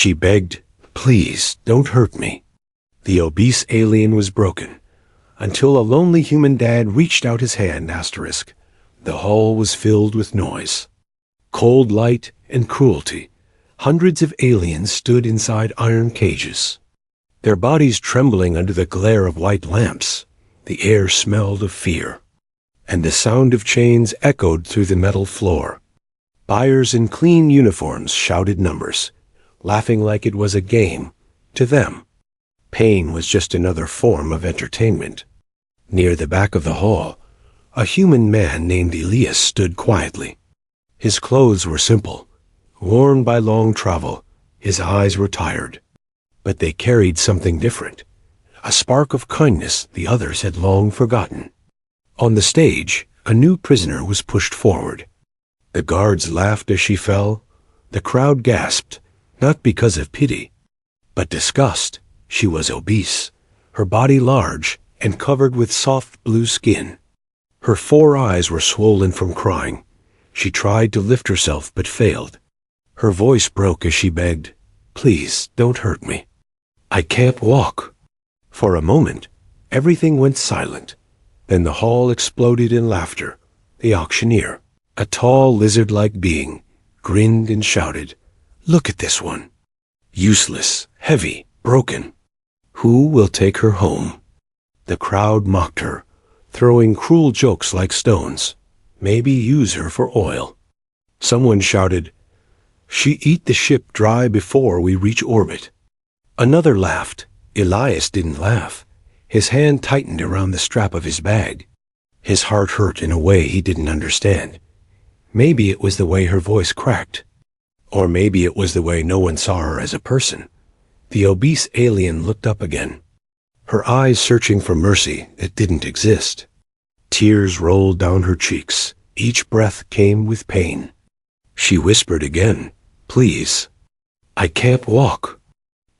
She begged, "Please, don't hurt me." The obese alien was broken, until a lonely human dad reached out his hand. The hall was filled with noise, cold light, and cruelty. Hundreds of aliens stood inside iron cages, their bodies trembling under the glare of white lamps. The air smelled of fear, and the sound of chains echoed through the metal floor. Buyers in clean uniforms shouted numbers, laughing like it was a game. To them, pain was just another form of entertainment. Near the back of the hall, a human man named Elias stood quietly. His clothes were simple, worn by long travel. His eyes were tired, but they carried something different, a spark of kindness the others had long forgotten. On the stage, a new prisoner was pushed forward. The guards laughed as she fell. The crowd gasped, not because of pity, but disgust. She was obese, her body large and covered with soft blue skin. Her 4 eyes were swollen from crying. She tried to lift herself but failed. Her voice broke as she begged, "Please, don't hurt me. I can't walk." For a moment, everything went silent. Then the hall exploded in laughter. The auctioneer, a tall lizard-like being, grinned and shouted, "Look at this one. Useless, heavy, broken. Who will take her home?" The crowd mocked her, throwing cruel jokes like stones. "Maybe use her for oil." Someone shouted, "She eat the ship dry before we reach orbit." Another laughed. Elias didn't laugh. His hand tightened around the strap of his bag. His heart hurt in a way he didn't understand. Maybe it was the way her voice cracked. Or maybe it was the way no one saw her as a person. The obese alien looked up again, her eyes searching for mercy that didn't exist. Tears rolled down her cheeks. Each breath came with pain. She whispered again, "Please, I can't walk."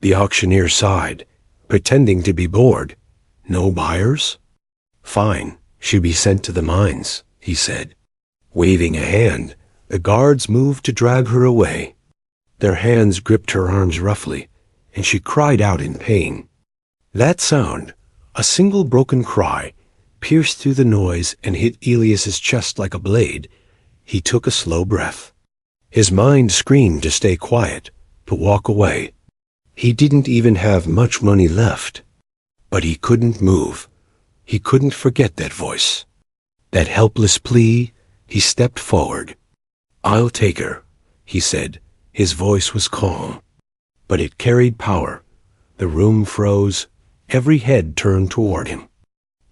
The auctioneer sighed, pretending to be bored. "No buyers? Fine, she'll be sent to the mines," he said. Waving a hand, the guards moved to drag her away. Their hands gripped her arms roughly, and she cried out in pain. That sound, a single broken cry, pierced through the noise and hit Elias's chest like a blade. He took a slow breath. His mind screamed to stay quiet, to walk away. He didn't even have much money left. But he couldn't move. He couldn't forget that voice. That helpless plea. He stepped forward. "I'll take her," he said. His voice was calm, but it carried power. The room froze. Every head turned toward him.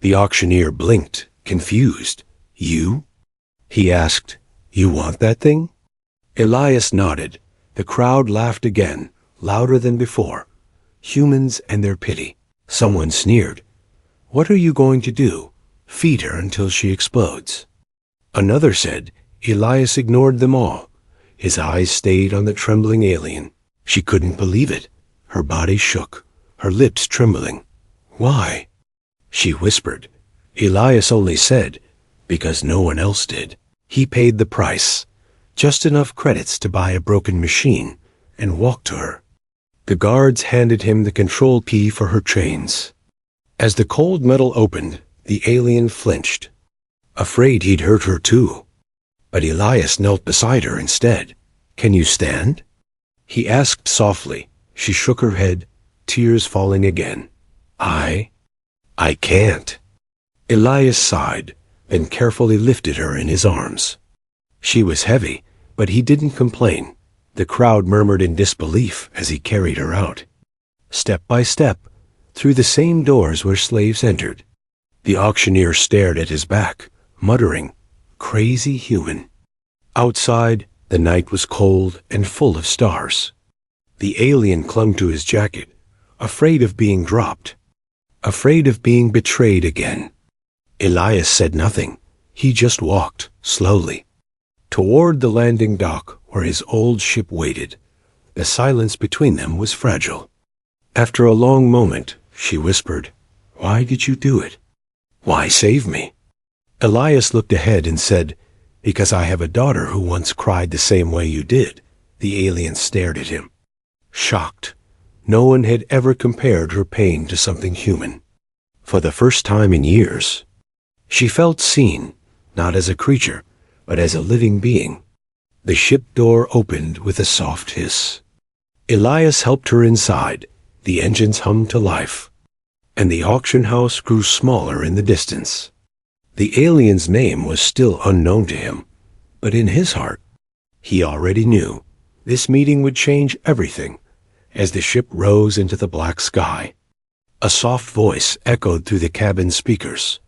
The auctioneer blinked, confused. "You?" he asked. "You want that thing?" Elias nodded. The crowd laughed again, louder than before. Humans and their pity. Someone sneered. "What are you going to do? Feed her until she explodes." Another said. Elias ignored them all. His eyes stayed on the trembling alien. She couldn't believe it. Her body shook, her lips trembling. "Why?" she whispered. Elias only said, "Because no one else did." He paid the price, just enough credits to buy a broken machine, and walked to her. The guards handed him the control key for her chains. As the cold metal opened, the alien flinched, afraid he'd hurt her too. But Elias knelt beside her instead. "Can you stand?" he asked softly. She shook her head, tears falling again. I can't." Elias sighed, then carefully lifted her in his arms. She was heavy, but he didn't complain. The crowd murmured in disbelief as he carried her out. Step by step, through the same doors where slaves entered. The auctioneer stared at his back, muttering, "Crazy human." Outside, the night was cold and full of stars. The alien clung to his jacket, afraid of being dropped, afraid of being betrayed again. Elias said nothing. He just walked, slowly, toward the landing dock where his old ship waited. The silence between them was fragile. After a long moment, she whispered, "Why did you do it? Why save me?" Elias looked ahead and said, "Because I have a daughter who once cried the same way you did." The alien stared at him. Shocked, no one had ever compared her pain to something human. For the first time in years, she felt seen, not as a creature, but as a living being. The ship door opened with a soft hiss. Elias helped her inside. The engines hummed to life, and the auction house grew smaller in the distance. The alien's name was still unknown to him, but in his heart, he already knew this meeting would change everything. As the ship rose into the black sky, a soft voice echoed through the cabin speakers.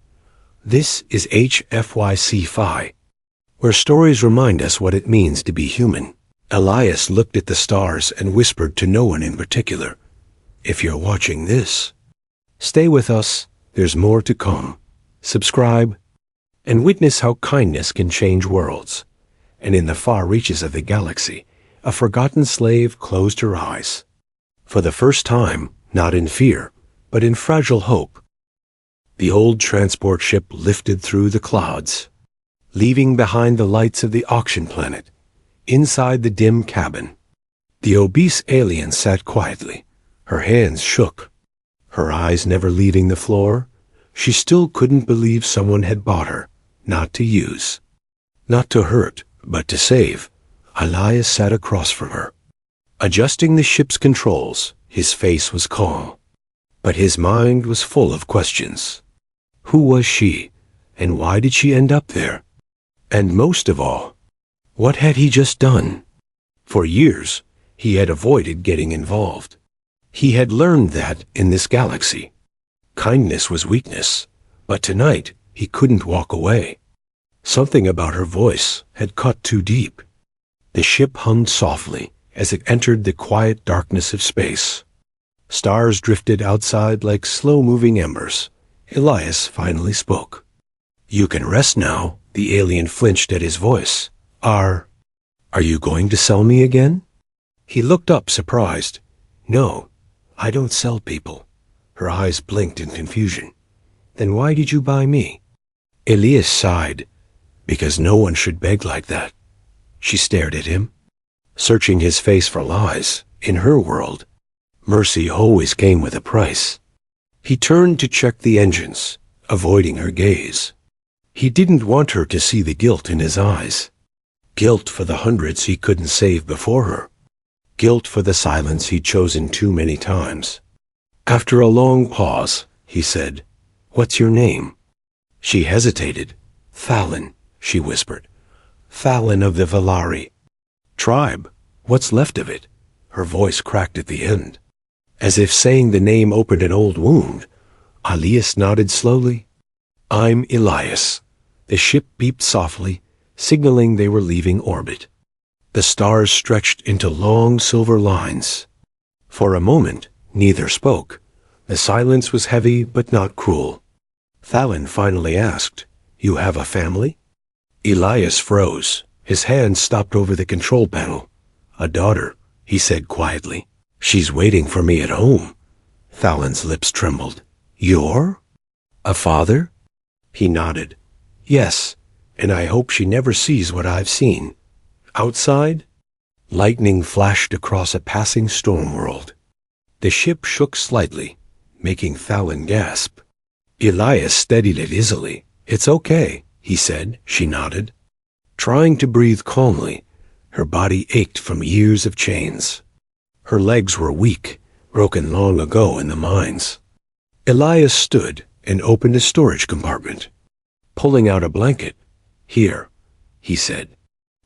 This is HFYC Phi, where stories remind us what it means to be human. Elias looked at the stars and whispered to no one in particular, "If you're watching this, stay with us, there's more to come. Subscribe, and witness how kindness can change worlds." And in the far reaches of the galaxy, a forgotten slave closed her eyes. For the first time, not in fear, but in fragile hope, the old transport ship lifted through the clouds, leaving behind the lights of the auction planet. Inside the dim cabin, the obese alien sat quietly. Her hands shook, her eyes never leaving the floor. She still couldn't believe someone had bought her, not to use, not to hurt, but to save. Elias sat across from her, adjusting the ship's controls. His face was calm, but his mind was full of questions. Who was she, and why did she end up there? And most of all, what had he just done? For years, he had avoided getting involved. He had learned that, in this galaxy, kindness was weakness, but tonight he couldn't walk away. Something about her voice had cut too deep. The ship hummed softly as it entered the quiet darkness of space. Stars drifted outside like slow-moving embers. Elias finally spoke. "You can rest now." The alien flinched at his voice. Are you going to sell me again?" He looked up, surprised. "No, I don't sell people." Her eyes blinked in confusion. "Then why did you buy me?" Elias sighed. "Because no one should beg like that." She stared at him, searching his face for lies. In her world, mercy always came with a price. He turned to check the engines, avoiding her gaze. He didn't want her to see the guilt in his eyes. Guilt for the hundreds he couldn't save before her. Guilt for the silence he'd chosen too many times. After a long pause, he said, "What's your name?" She hesitated. "Fallon," she whispered. "Fallon of the Valari." "Tribe? What's left of it?" Her voice cracked at the end, as if saying the name opened an old wound. Elias nodded slowly. "I'm Elias." The ship beeped softly, signaling they were leaving orbit. The stars stretched into long silver lines. For a moment, neither spoke. The silence was heavy but not cruel. Fallon finally asked, "You have a family?" Elias froze. His hand stopped over the control panel. "A daughter," he said quietly. "She's waiting for me at home." Fallon's lips trembled. "You're a father?" He nodded. "Yes, and I hope she never sees what I've seen." Outside, lightning flashed across a passing storm world. The ship shook slightly, making Fallon gasp. Elias steadied it easily. "It's okay," he said. She nodded, trying to breathe calmly. Her body ached from years of chains. Her legs were weak, broken long ago in the mines. Elias stood and opened a storage compartment, pulling out a blanket. "Here," he said,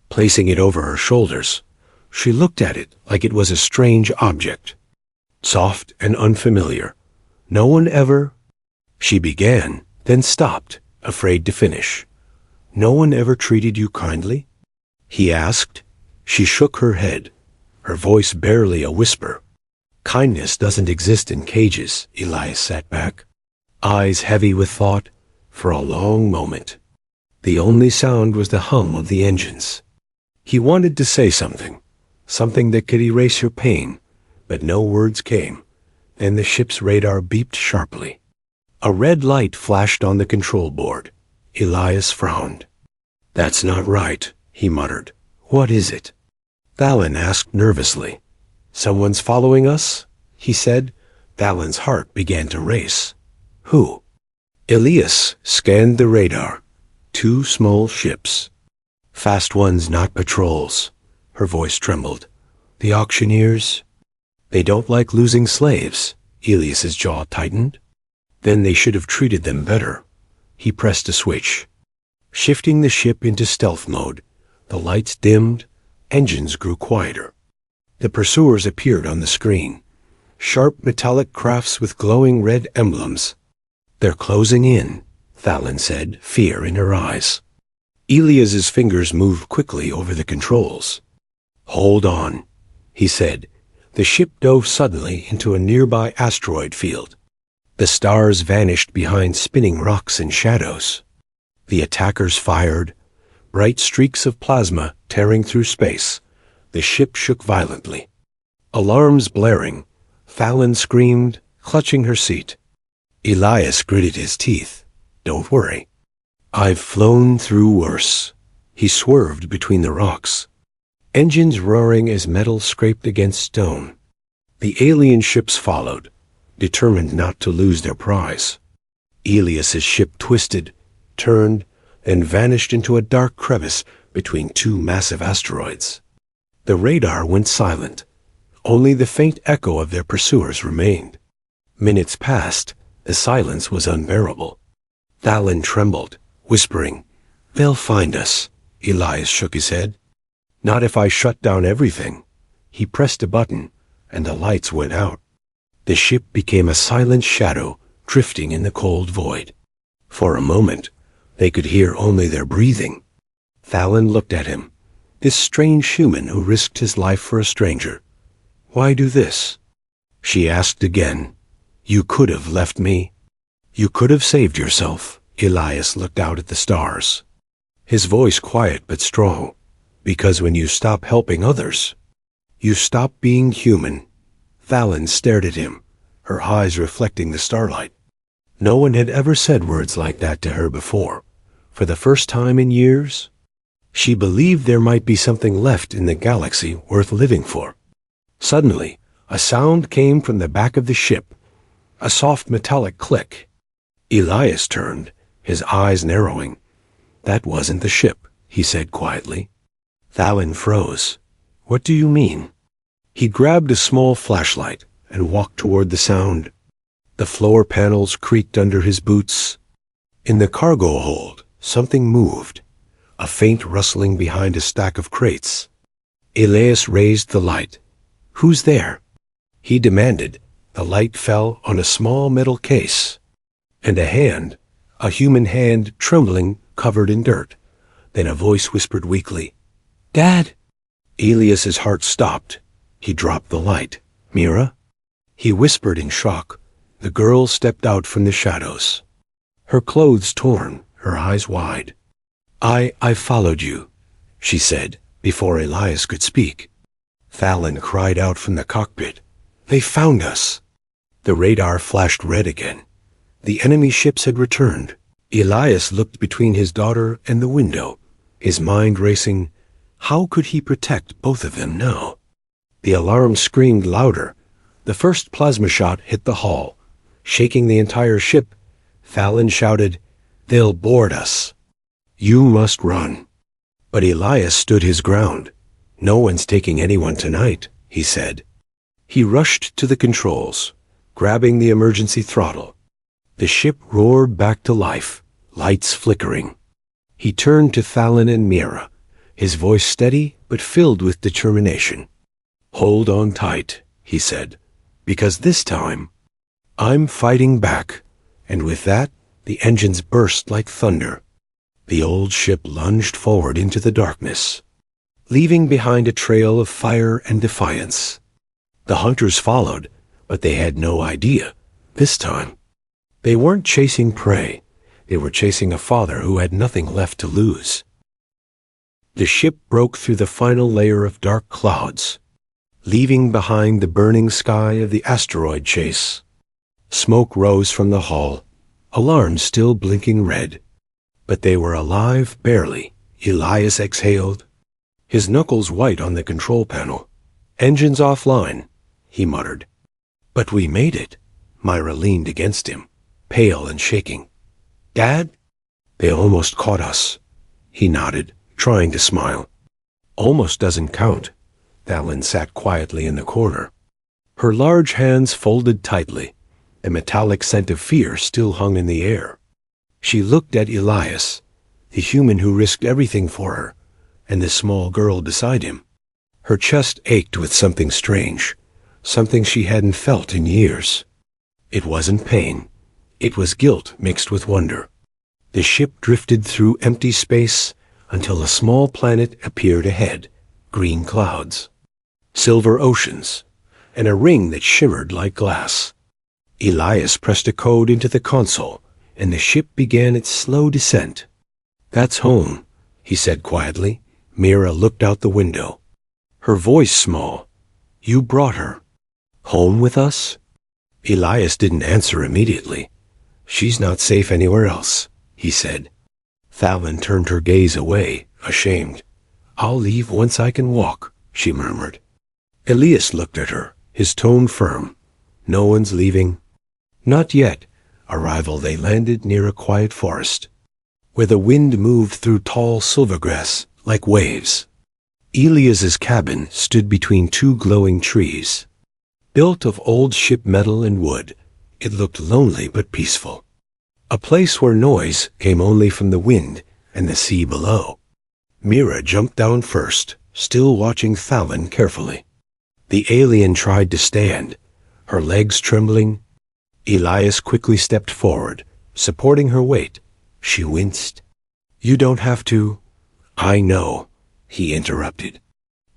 placing it over her shoulders. She looked at it like it was a strange object, soft and unfamiliar. "No one ever—" She began, then stopped, afraid to finish. "No one ever treated you kindly?" he asked. She shook her head, her voice barely a whisper. "Kindness doesn't exist in cages." Elias sat back, eyes heavy with thought, for a long moment. The only sound was the hum of the engines. He wanted to say something, something that could erase her pain, but no words came. Then the ship's radar beeped sharply. A red light flashed on the control board. Elias frowned. "That's not right," he muttered. "What is it?" Fallon asked nervously. Someone's following us, he said. Thalen's heart began to race. Who? Elias scanned the radar. 2 small ships. Fast ones, not patrols. Her voice trembled. The auctioneers? They don't like losing slaves. Elias's jaw tightened. Then they should have treated them better. He pressed a switch. Shifting the ship into stealth mode, the lights dimmed, engines grew quieter. The pursuers appeared on the screen. Sharp metallic crafts with glowing red emblems. They're closing in, Thalen said, fear in her eyes. Elias's fingers moved quickly over the controls. Hold on, he said. The ship dove suddenly into a nearby asteroid field. The stars vanished behind spinning rocks and shadows. The attackers fired, bright streaks of plasma tearing through space. The ship shook violently. Alarms blaring, Thalen screamed, clutching her seat. Elias gritted his teeth. Don't worry. I've flown through worse. He swerved between the rocks. Engines roaring as metal scraped against stone. The alien ships followed, determined not to lose their prize. Elias's ship twisted, turned, and vanished into a dark crevice between 2 massive asteroids. The radar went silent. Only the faint echo of their pursuers remained. Minutes passed. The silence was unbearable. Thalen trembled, whispering, They'll find us. Elias shook his head. Not if I shut down everything. He pressed a button, and the lights went out. The ship became a silent shadow, drifting in the cold void. For a moment, they could hear only their breathing. Thalen looked at him, this strange human who risked his life for a stranger. Why do this? She asked again. You could have left me. You could have saved yourself. Elias looked out at the stars. His voice quiet but strong. Because when you stop helping others, you stop being human. Thalen stared at him, her eyes reflecting the starlight. No one had ever said words like that to her before. For the first time in years, she believed there might be something left in the galaxy worth living for. Suddenly, a sound came from the back of the ship, a soft metallic click. Elias turned, his eyes narrowing. That wasn't the ship, he said quietly. Thalen froze. What do you mean? He grabbed a small flashlight and walked toward the sound. The floor panels creaked under his boots. In the cargo hold, something moved, a faint rustling behind a stack of crates. Elias raised the light. Who's there? He demanded. The light fell on a small metal case, and a hand, a human hand trembling, covered in dirt. Then a voice whispered weakly, Dad! Elias's heart stopped. He dropped the light. Mira? He whispered in shock. The girl stepped out from the shadows. Her clothes torn, her eyes wide. I followed you, she said, before Elias could speak. Thalen cried out from the cockpit. They found us. The radar flashed red again. The enemy ships had returned. Elias looked between his daughter and the window, his mind racing. How could he protect both of them now? The alarm screamed louder. The first plasma shot hit the hull, shaking the entire ship. Thalen shouted, They'll board us. You must run. But Elias stood his ground. No one's taking anyone tonight, he said. He rushed to the controls, grabbing the emergency throttle. The ship roared back to life, lights flickering. He turned to Thalen and Mira, his voice steady but filled with determination. Hold on tight, he said, because this time, I'm fighting back. And with that, the engines burst like thunder. The old ship lunged forward into the darkness, leaving behind a trail of fire and defiance. The hunters followed, but they had no idea, this time. They weren't chasing prey. They were chasing a father who had nothing left to lose. The ship broke through the final layer of dark clouds, leaving behind the burning sky of the asteroid chase. Smoke rose from the hull, alarms still blinking red. But they were alive barely. Elias exhaled, his knuckles white on the control panel. "Engines offline," he muttered. "But we made it." Myra leaned against him, pale and shaking. "Dad?" "They almost caught us." He nodded, trying to smile. "Almost doesn't count." Fallon sat quietly in the corner. Her large hands folded tightly. A metallic scent of fear still hung in the air. She looked at Elias, the human who risked everything for her, and the small girl beside him. Her chest ached with something strange, something she hadn't felt in years. It wasn't pain. It was guilt mixed with wonder. The ship drifted through empty space until a small planet appeared ahead, green clouds, silver oceans, and a ring that shimmered like glass. Elias pressed a code into the console, and the ship began its slow descent. "That's home," he said quietly. Mira looked out the window, her voice small. "You brought her. Home with us?" Elias didn't answer immediately. "She's not safe anywhere else," he said. Fallon turned her gaze away, ashamed. "I'll leave once I can walk," she murmured. Elias looked at her, his tone firm. "No one's leaving?" "Not yet." Arrival, they landed near a quiet forest, where the wind moved through tall silvergrass like waves. Elias's cabin stood between two glowing trees. Built of old ship metal and wood, it looked lonely but peaceful. A place where noise came only from the wind and the sea below. Mira jumped down first, still watching Fallon carefully. The alien tried to stand, her legs trembling. Elias quickly stepped forward, supporting her weight. She winced. "You don't have to." "I know," he interrupted.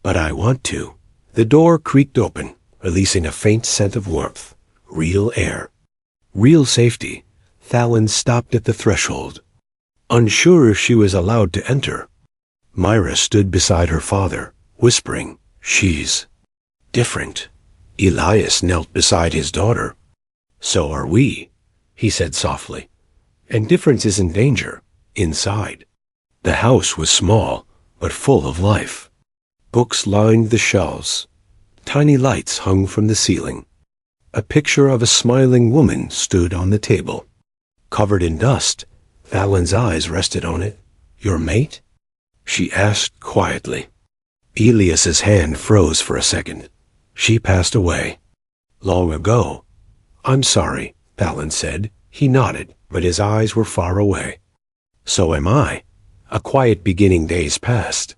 "But I want to." The door creaked open, releasing a faint scent of warmth. Real air. Real safety. Fallon stopped at the threshold, unsure if she was allowed to enter. Myra stood beside her father, whispering, "She's different." Elias knelt beside his daughter. "So are we," he said softly. "And difference isn't danger. Inside." The house was small, but full of life. Books lined the shelves. Tiny lights hung from the ceiling. A picture of a smiling woman stood on the table. Covered in dust, Fallon's eyes rested on it. "Your mate?" she asked quietly. Elias's hand froze for a second. "She passed away. Long ago." "I'm sorry," Fallon said. He nodded, but his eyes were far away. "So am I." A quiet beginning days passed.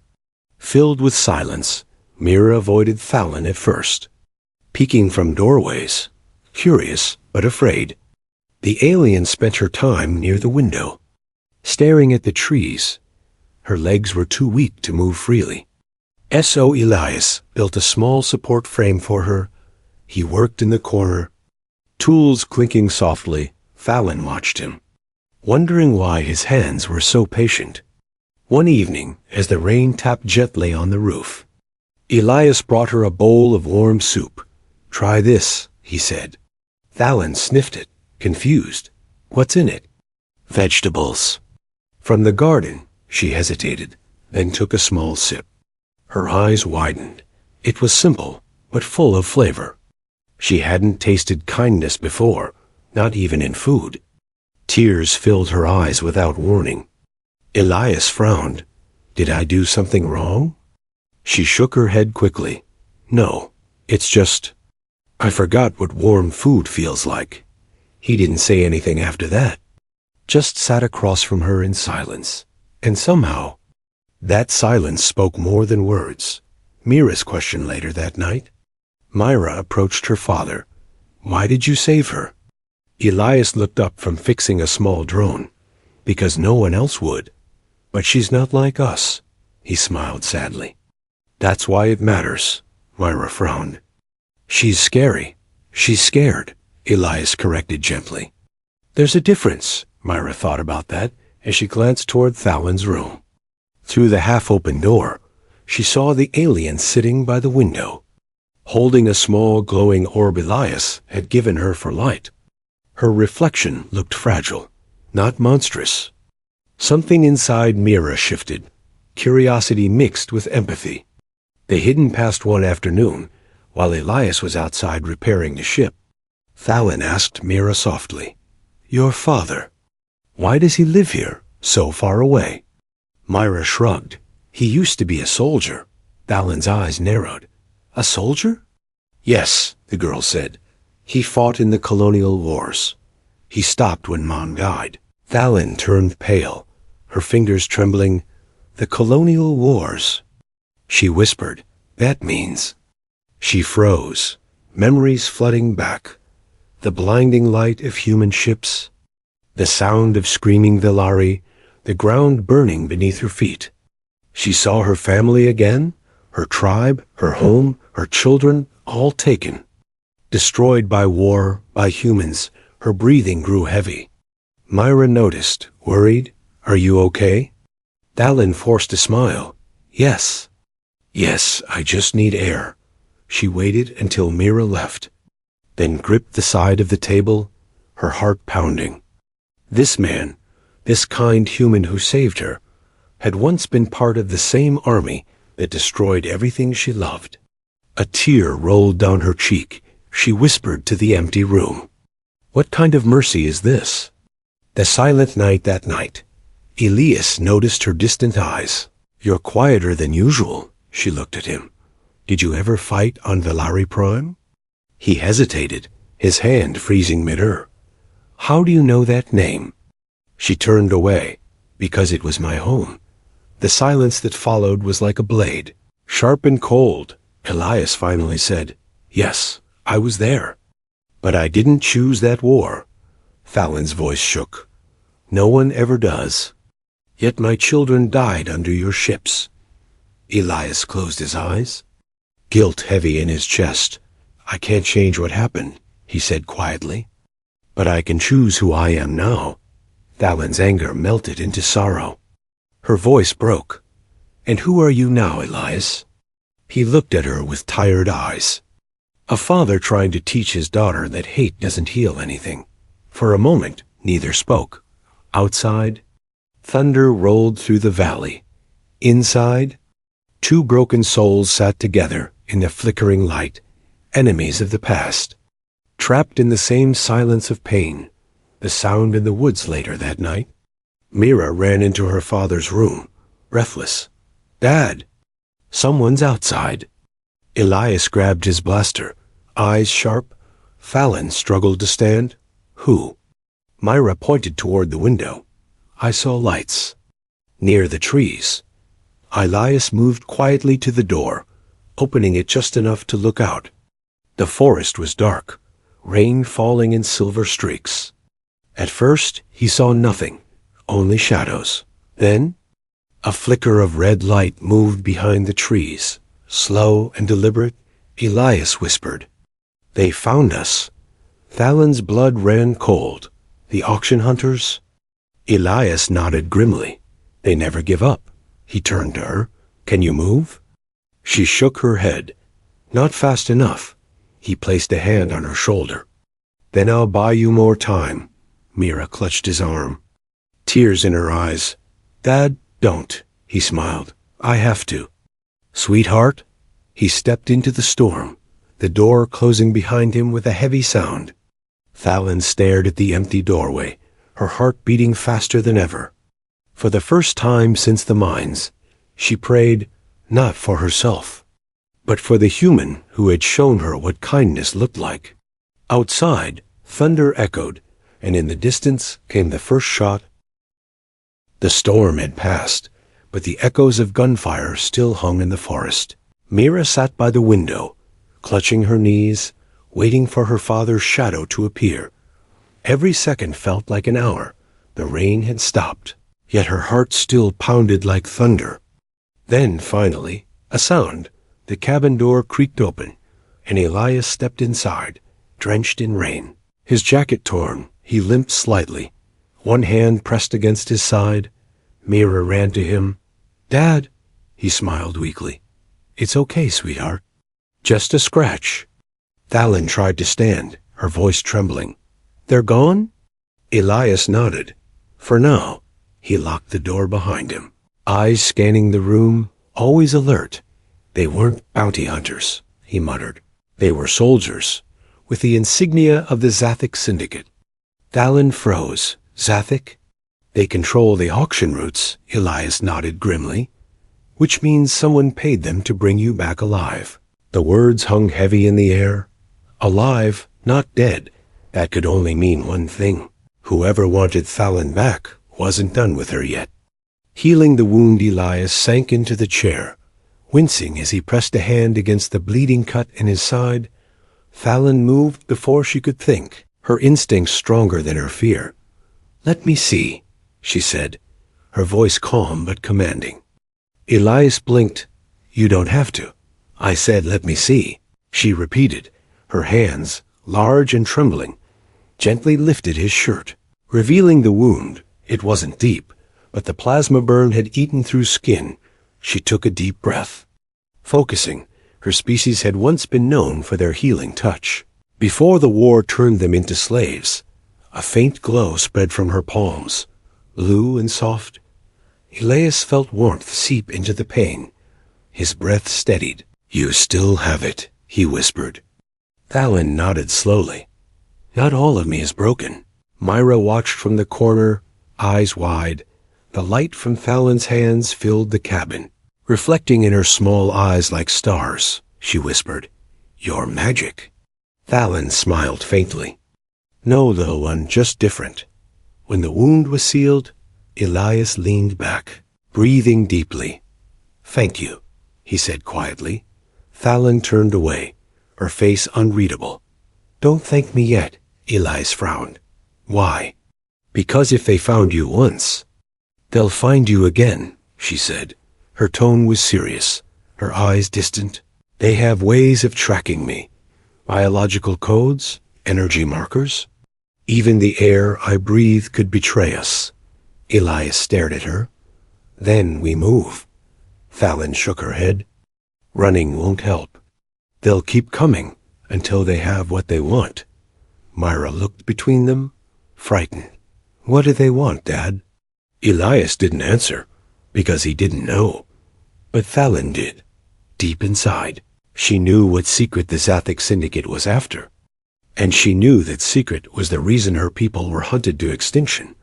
Filled with silence, Mira avoided Fallon at first, peeking from doorways, curious but afraid. The alien spent her time near the window, staring at the trees. Her legs were too weak to move freely. S.O. Elias built a small support frame for her. He worked in the corner, tools clinking softly. Fallon watched him, wondering why his hands were so patient. One evening, as the rain tapped gently on the roof, Elias brought her a bowl of warm soup. "Try this," he said. Fallon sniffed it, confused. "What's in it?" "Vegetables." "From the garden." She hesitated, then took a small sip. Her eyes widened. It was simple, but full of flavor. She hadn't tasted kindness before, not even in food. Tears filled her eyes without warning. Elias frowned. "Did I do something wrong?" She shook her head quickly. "No, it's just, I forgot what warm food feels like." He didn't say anything after that, just sat across from her in silence. And somehow, that silence spoke more than words. Mira's question later that night. Myra approached her father. "Why did you save her?" Elias looked up from fixing a small drone. "Because no one else would." "But she's not like us." He smiled sadly. "That's why it matters." Myra frowned. "She's scary." "She's scared," Elias corrected gently. "There's a difference." Myra thought about that as she glanced toward Fallon's room. Through the half-open door, she saw the alien sitting by the window, holding a small glowing orb Elias had given her for light. Her reflection looked fragile, not monstrous. Something inside Mira shifted, curiosity mixed with empathy. The hidden past one afternoon While Elias was outside repairing the ship, Thalin asked Mira softly, "Your father, why does he live here, so far away?" Myra shrugged. "He used to be a soldier." Thalin's eyes narrowed. "A soldier?" "Yes," the girl said. "He fought in the colonial wars. He stopped when Mom died." Thalin turned pale, her fingers trembling. "The colonial wars," she whispered. "That means—" She froze, memories flooding back. The blinding light of human ships, the sound of screaming Velari, the ground burning beneath her feet. She saw her family again, her tribe, her home, her children, all taken. Destroyed by war, by humans, her breathing grew heavy. Myra noticed, worried. "Are you okay?" Thalin forced a smile. "Yes. Yes, I just need air." She waited until Mira left, then gripped the side of the table, her heart pounding. This man, this kind human who saved her, had once been part of the same army that destroyed everything she loved. A tear rolled down her cheek. She whispered to the empty room, "What kind of mercy is this?" The silent night that night. Elias noticed her distant eyes. "You're quieter than usual," she looked at him. "Did you ever fight on Velari Prime?" He hesitated, his hand freezing mid-air. "How do you know that name?" She turned away. "Because it was my home." The silence that followed was like a blade, sharp and cold. Elias finally said, "Yes, I was there. But I didn't choose that war." Thalin's voice shook. "No one ever does. Yet my children died under your ships." Elias closed his eyes, guilt heavy in his chest. "I can't change what happened," he said quietly. "But I can choose who I am now." Thalin's anger melted into sorrow. Her voice broke. "And who are you now, Elias?" He looked at her with tired eyes. A father trying to teach his daughter that hate doesn't heal anything. For a moment, neither spoke. Outside, thunder rolled through the valley. Inside, two broken souls sat together in the flickering light, enemies of the past, trapped in the same silence of pain. The sound in the woods later that night. Mira ran into her father's room, breathless. "Dad, someone's outside." Elias grabbed his blaster, eyes sharp. Thalin struggled to stand. "Who?" Myra pointed toward the window. "I saw lights. Near the trees." Elias moved quietly to the door, opening it just enough to look out. The forest was dark, rain falling in silver streaks. At first, he saw nothing, only shadows. Then, a flicker of red light moved behind the trees. Slow and deliberate, Elias whispered, "They found us." Thalin's blood ran cold. The auction hunters? Elias nodded grimly. "They never give up." He turned to her. "Can you move?" She shook her head. "Not fast enough." He placed a hand on her shoulder. "Then I'll buy you more time." Mira clutched his arm, tears in her eyes. "Dad, don't," he smiled. "I have to." "Sweetheart?" He stepped into the storm, the door closing behind him with a heavy sound. Thalin stared at the empty doorway, her heart beating faster than ever. For the first time since the mines, she prayed not for herself, but for the human who had shown her what kindness looked like. Outside, thunder echoed, and in the distance came the first shot. The storm had passed, but the echoes of gunfire still hung in the forest. Mira sat by the window, clutching her knees, waiting for her father's shadow to appear. Every second felt like an hour. The rain had stopped, yet her heart still pounded like thunder. Then, finally, a sound. The cabin door creaked open, and Elias stepped inside, drenched in rain. His jacket torn, he limped slightly, one hand pressed against his side. Mira ran to him. "Dad," he smiled weakly. "It's okay, sweetheart. Just a scratch." Thalin tried to stand, her voice trembling. "They're gone?" Elias nodded. For now. He locked the door behind him, eyes scanning the room, always alert. "They weren't bounty hunters," he muttered. They were soldiers, with the insignia of the Zathik Syndicate. Thalin froze. Zathik? They control the auction routes, Elias nodded grimly. Which means someone paid them to bring you back alive. The words hung heavy in the air. Alive, not dead. That could only mean one thing. Whoever wanted Thalin back wasn't done with her yet. Healing the wound, Elias sank into the chair, wincing as he pressed a hand against the bleeding cut in his side. Thalin moved before she could think, her instincts stronger than her fear. "Let me see," she said, her voice calm but commanding. Elias blinked. "You don't have to." "I said, let me see," she repeated, her hands, large and trembling, gently lifted his shirt, revealing the wound. It wasn't deep, but the plasma burn had eaten through skin. She took a deep breath. Focusing, her species had once been known for their healing touch. Before the war turned them into slaves, a faint glow spread from her palms, blue and soft. Elias felt warmth seep into the pain. His breath steadied. "You still have it," he whispered. Thalin nodded slowly. "Not all of me is broken." Myra watched from the corner, eyes wide. The light from Thalin's hands filled the cabin. Reflecting in her small eyes like stars, she whispered, "You're magic." Thalin smiled faintly. "No, little one, just different." When the wound was sealed, Elias leaned back, breathing deeply. "Thank you," he said quietly. Thalin turned away, her face unreadable. "Don't thank me yet," Elias frowned. "Why?" "Because if they found you once, they'll find you again," she said. Her tone was serious, her eyes distant. "They have ways of tracking me. Biological codes, energy markers. Even the air I breathe could betray us." Elias stared at her. "Then we move." Thalin shook her head. "Running won't help. They'll keep coming until they have what they want." Myra looked between them, frightened. "What do they want, Dad?" Elias didn't answer, because he didn't know. But Thalin did, deep inside. She knew what secret the Zathik Syndicate was after. And she knew that secret was the reason her people were hunted to extinction.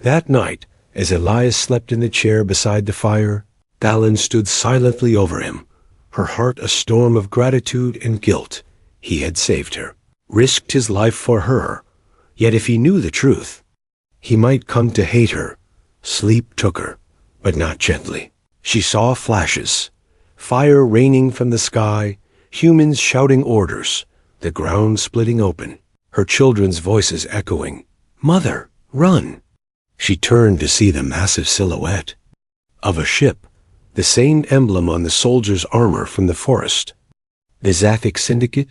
That night, as Elias slept in the chair beside the fire, Thalin stood silently over him, her heart a storm of gratitude and guilt. He had saved her, risked his life for her. Yet if he knew the truth, he might come to hate her. Sleep took her, but not gently. She saw flashes, fire raining from the sky, humans shouting orders, the ground splitting open, her children's voices echoing, "Mother, run!" She turned to see the massive silhouette of a ship, the same emblem on the soldier's armor from the forest. The Zathik Syndicate,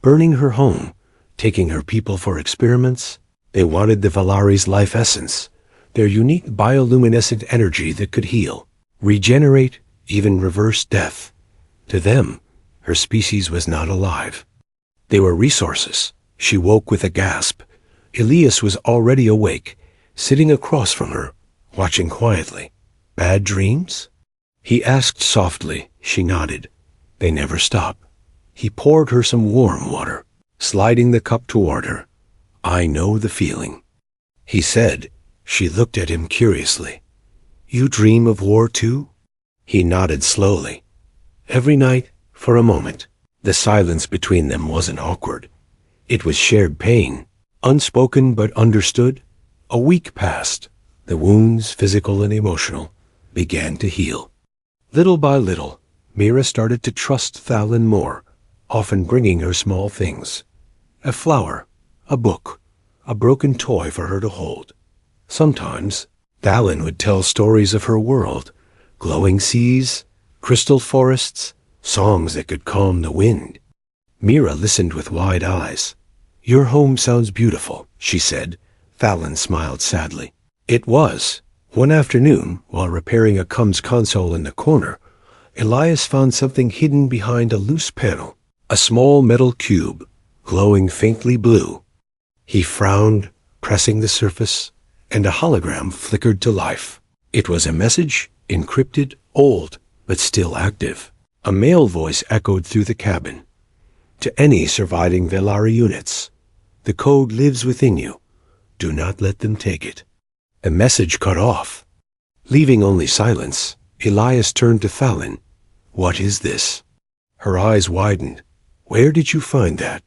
burning her home, taking her people for experiments. They wanted the Valari's life essence, their unique bioluminescent energy that could heal, regenerate, even reverse death. To them, her species was not alive. They were resources. She woke with a gasp. Elias was already awake, sitting across from her, watching quietly. "Bad dreams?" He asked softly. She nodded. "They never stop." He poured her some warm water, sliding the cup toward her. "I know the feeling," he said. She looked at him curiously. "You dream of war too?" He nodded slowly. "Every night, for a moment." The silence between them wasn't awkward. It was shared pain, unspoken but understood. A week passed. The wounds, physical and emotional, began to heal. Little by little, Mira started to trust Thalin more, often bringing her small things. A flower, a book, a broken toy for her to hold. Sometimes, Thalin would tell stories of her world, glowing seas, crystal forests, songs that could calm the wind. Mira listened with wide eyes. "Your home sounds beautiful," she said. Thalin smiled sadly. It was. One afternoon, while repairing a Cums console in the corner, Elias found something hidden behind a loose panel, a small metal cube, glowing faintly blue. He frowned, pressing the surface, and a hologram flickered to life. It was a message, encrypted, old, but still active. A male voice echoed through the cabin. To any surviving Velari units, the code lives within you. Do not let them take it. A message cut off. Leaving only silence, Elias turned to Fallon. What is this? Her eyes widened. Where did you find that?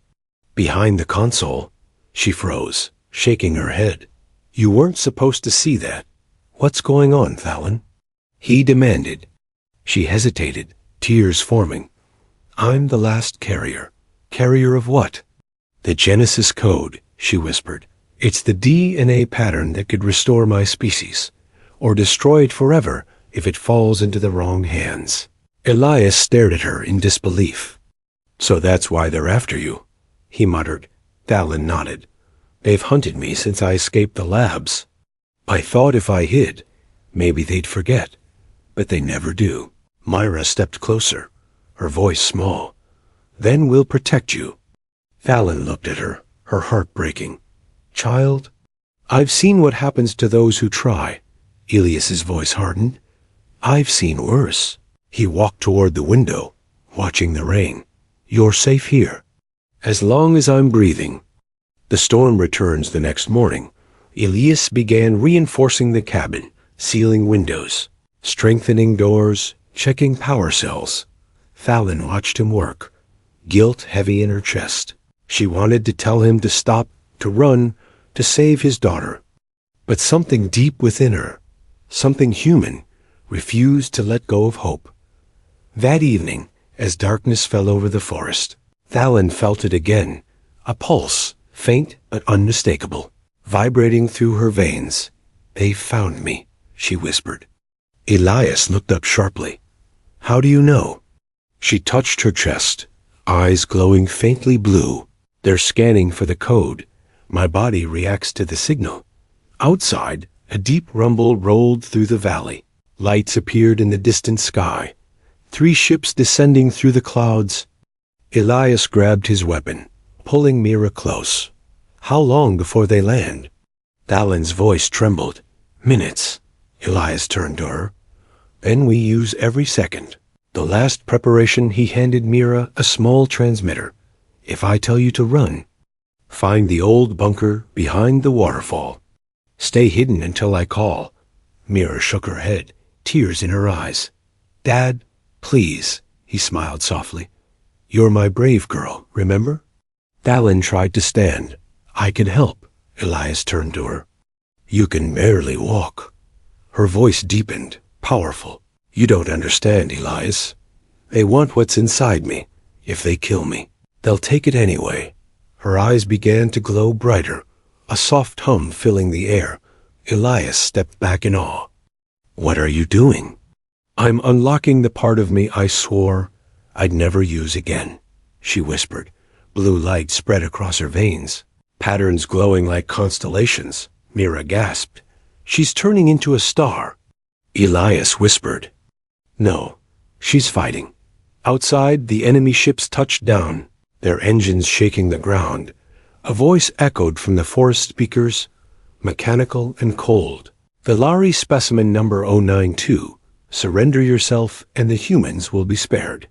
Behind the console. She froze, shaking her head. You weren't supposed to see that. What's going on, Fallon? He demanded. She hesitated, tears forming. I'm the last carrier. Carrier of what? The Genesis code, she whispered. It's the DNA pattern that could restore my species, or destroy it forever if it falls into the wrong hands. Elias stared at her in disbelief. So that's why they're after you, he muttered. Fallon nodded. They've hunted me since I escaped the labs. I thought if I hid, maybe they'd forget, but they never do. Myra stepped closer, her voice small. Then we'll protect you. Fallon looked at her, her heart breaking. Child, I've seen what happens to those who try. Elias's voice hardened. I've seen worse. He walked toward the window, watching the rain. You're safe here. As long as I'm breathing. The storm returns the next morning. Elias began reinforcing the cabin, sealing windows, strengthening doors, checking power cells. Fallon watched him work, guilt heavy in her chest. She wanted to tell him to stop, to run, to save his daughter. But something deep within her, something human, refused to let go of hope. That evening, as darkness fell over the forest, Fallon felt it again, a pulse, faint but unmistakable, vibrating through her veins. They found me, she whispered. Elias looked up sharply. How do you know? She touched her chest, eyes glowing faintly blue. They're scanning for the code. My body reacts to the signal. Outside, a deep rumble rolled through the valley. Lights appeared in the distant sky. 3 ships descending through the clouds. Elias grabbed his weapon, pulling Mira close. How long before they land? Fallon's voice trembled. Minutes. Elias turned to her. Then we use every second. The last preparation, he handed Mira a small transmitter. If I tell you to run, find the old bunker behind the waterfall. Stay hidden until I call. Mira shook her head, tears in her eyes. Dad, please, he smiled softly. You're my brave girl, remember? Fallon tried to stand. I can help. Elias turned to her. You can barely walk. Her voice deepened, powerful. You don't understand, Elias. They want what's inside me. If they kill me, they'll take it anyway. Her eyes began to glow brighter, a soft hum filling the air. Elias stepped back in awe. What are you doing? I'm unlocking the part of me I swore I'd never use again, she whispered. Blue light spread across her veins, patterns glowing like constellations. Mira gasped. She's turning into a star. Elias whispered. No, she's fighting. Outside, the enemy ships touched down, their engines shaking the ground. A voice echoed from the forest speakers, mechanical and cold. Velari specimen number 092. Surrender yourself and the humans will be spared.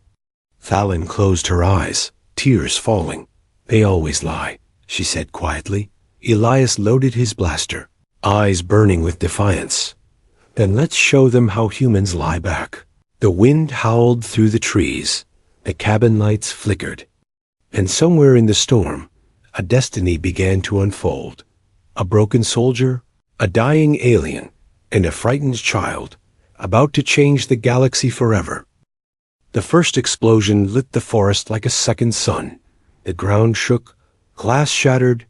Fallon closed her eyes, tears falling. They always lie, she said quietly. Elias loaded his blaster, eyes burning with defiance. Then let's show them how humans lie back. The wind howled through the trees. The cabin lights flickered. And somewhere in the storm, a destiny began to unfold. A broken soldier, a dying alien, and a frightened child, about to change the galaxy forever. The first explosion lit the forest like a second sun. The ground shook, glass shattered,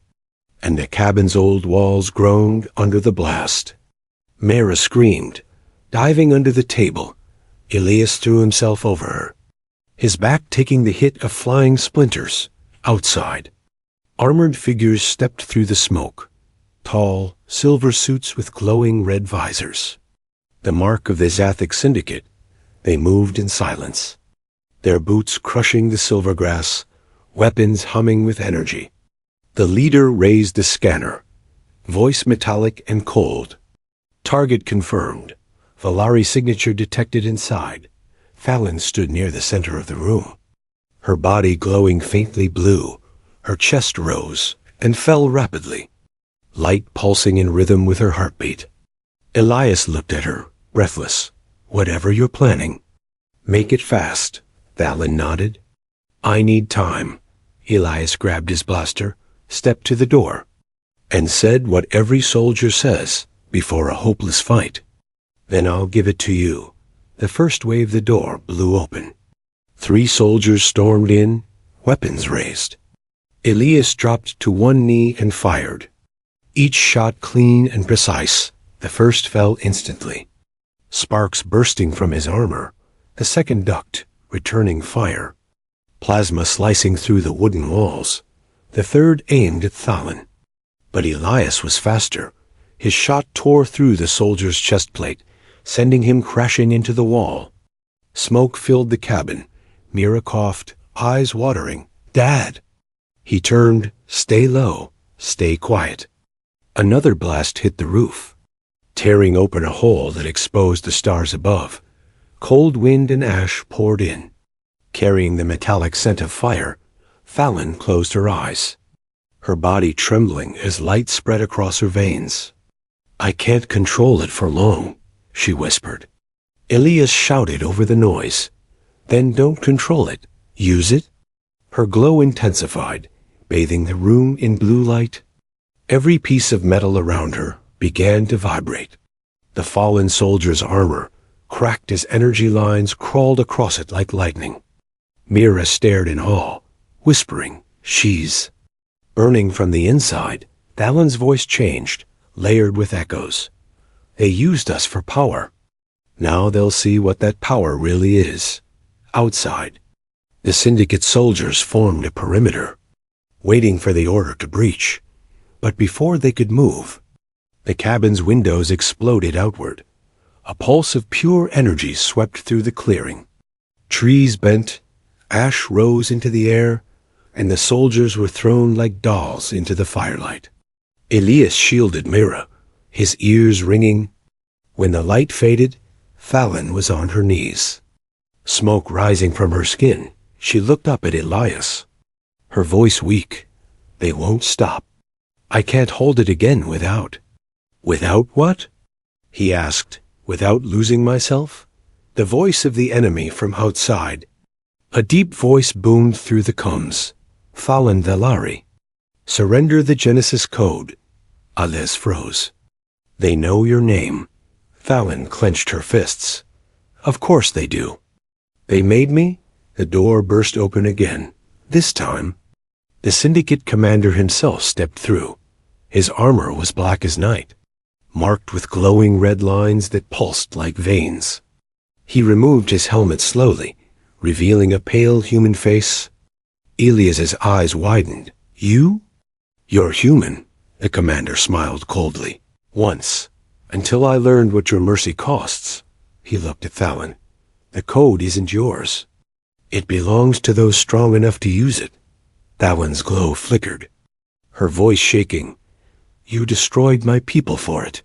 and the cabin's old walls groaned under the blast. Mira screamed, diving under the table. Elias threw himself over her, his back taking the hit of flying splinters. Outside, armored figures stepped through the smoke, tall, silver suits with glowing red visors. The mark of the Zathic Syndicate. They moved in silence, their boots crushing the silver grass, weapons humming with energy. The leader raised the scanner, voice metallic and cold. Target confirmed. Velari signature detected inside. Fallon stood near the center of the room. her body glowing faintly blue. Her chest rose and fell rapidly, light pulsing in rhythm with her heartbeat. Elias looked at her, breathless. Whatever you're planning, make it fast, Valen nodded. I need time. Elias grabbed his blaster, stepped to the door, and said what every soldier says before a hopeless fight. Then I'll give it to you. The first wave the door blew open. 3 soldiers stormed in, weapons raised. Elias dropped to one knee and fired. Each shot clean and precise. The first fell instantly, sparks bursting from his armor. The second ducked, returning fire, plasma slicing through the wooden walls. The third aimed at Thalen. But Elias was faster. His shot tore through the soldier's chest plate, sending him crashing into the wall. Smoke filled the cabin. Mira coughed, eyes watering. Dad! He turned. Stay low. Stay quiet. Another blast hit the roof, tearing open a hole that exposed the stars above. Cold wind and ash poured in, carrying the metallic scent of fire. Thalen closed her eyes, her body trembling as light spread across her veins. I can't control it for long, she whispered. Elias shouted over the noise. Then don't control it. Use it. Her glow intensified, bathing the room in blue light. Every piece of metal around her began to vibrate. The fallen soldier's armor cracked as energy lines crawled across it like lightning. Mira stared in awe, whispering, she's burning from the inside. Thalen's voice changed, layered with echoes. They used us for power. Now they'll see what that power really is. Outside, the Syndicate soldiers formed a perimeter, waiting for the order to breach. But before they could move, the cabin's windows exploded outward. A pulse of pure energy swept through the clearing. Trees bent, ash rose into the air, and the soldiers were thrown like dolls into the firelight. Elias shielded Mira, his ears ringing. When the light faded, Thalen was on her knees. Smoke rising from her skin, she looked up at Elias, her voice weak. They won't stop. I can't hold it again without. Without what? He asked, without losing myself. The voice of the enemy from outside. A deep voice boomed through the combs. Thalen Velari. Surrender the Genesis code. Ales froze. They know your name. Thalen clenched her fists. Of course they do. They made me? The door burst open again. This time, the Syndicate commander himself stepped through. His armor was black as night, marked with glowing red lines that pulsed like veins. He removed his helmet slowly, revealing a pale human face. Elias's eyes widened. You? You're human, the commander smiled coldly. Once, until I learned what your mercy costs. He looked at Thalen. The code isn't yours. It belongs to those strong enough to use it. Thalen's glow flickered, her voice shaking. You destroyed my people for it.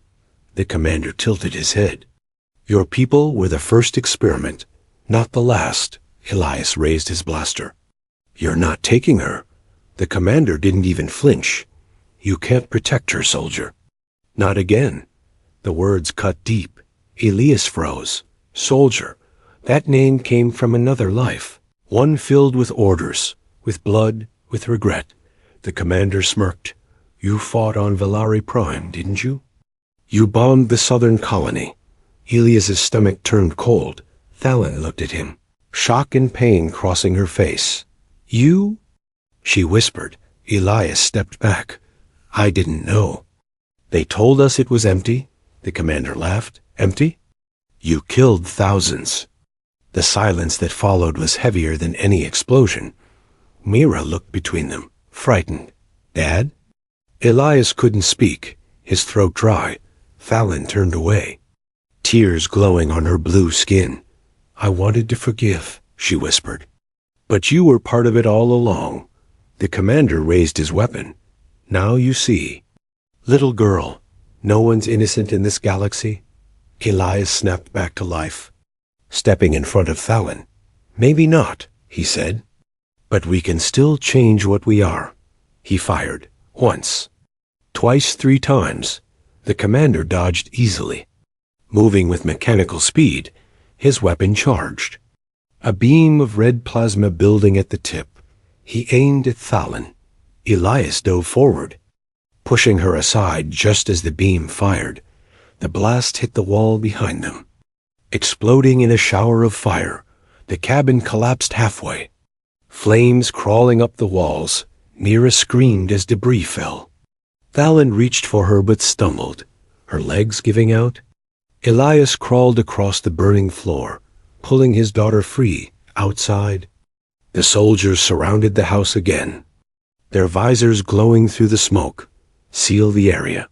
The commander tilted his head. Your people were the first experiment, not the last. Elias raised his blaster. You're not taking her. The commander didn't even flinch. You can't protect her, soldier. Not again. The words cut deep. Elias froze. Soldier. That name came from another life. One filled with orders, with blood, with regret. The commander smirked. You fought on Velari Prime, didn't you? You bombed the southern colony. Elias's stomach turned cold. Thalen looked at him, shock and pain crossing her face. You? She whispered. Elias stepped back. I didn't know. They told us it was empty. The commander laughed. Empty? You killed thousands. The silence that followed was heavier than any explosion. Mira looked between them, frightened. Dad? Elias couldn't speak, his throat dry. Thalen turned away, tears glowing on her blue skin. I wanted to forgive, she whispered. But you were part of it all along. The commander raised his weapon. Now you see. Little girl, no one's innocent in this galaxy. Elias snapped back to life, stepping in front of Thalen. Maybe not, he said. But we can still change what we are. He fired. Once. Twice, 3 times. The commander dodged easily. Moving with mechanical speed, his weapon charged. A beam of red plasma building at the tip. He aimed at Thalon. Elias dove forward, pushing her aside just as the beam fired. The blast hit the wall behind them. Exploding in a shower of fire, the cabin collapsed halfway. Flames crawling up the walls, Mira screamed as debris fell. Thalon reached for her but stumbled, her legs giving out. Elias crawled across the burning floor, pulling his daughter free, outside. The soldiers surrounded the house again, their visors glowing through the smoke. Seal the area.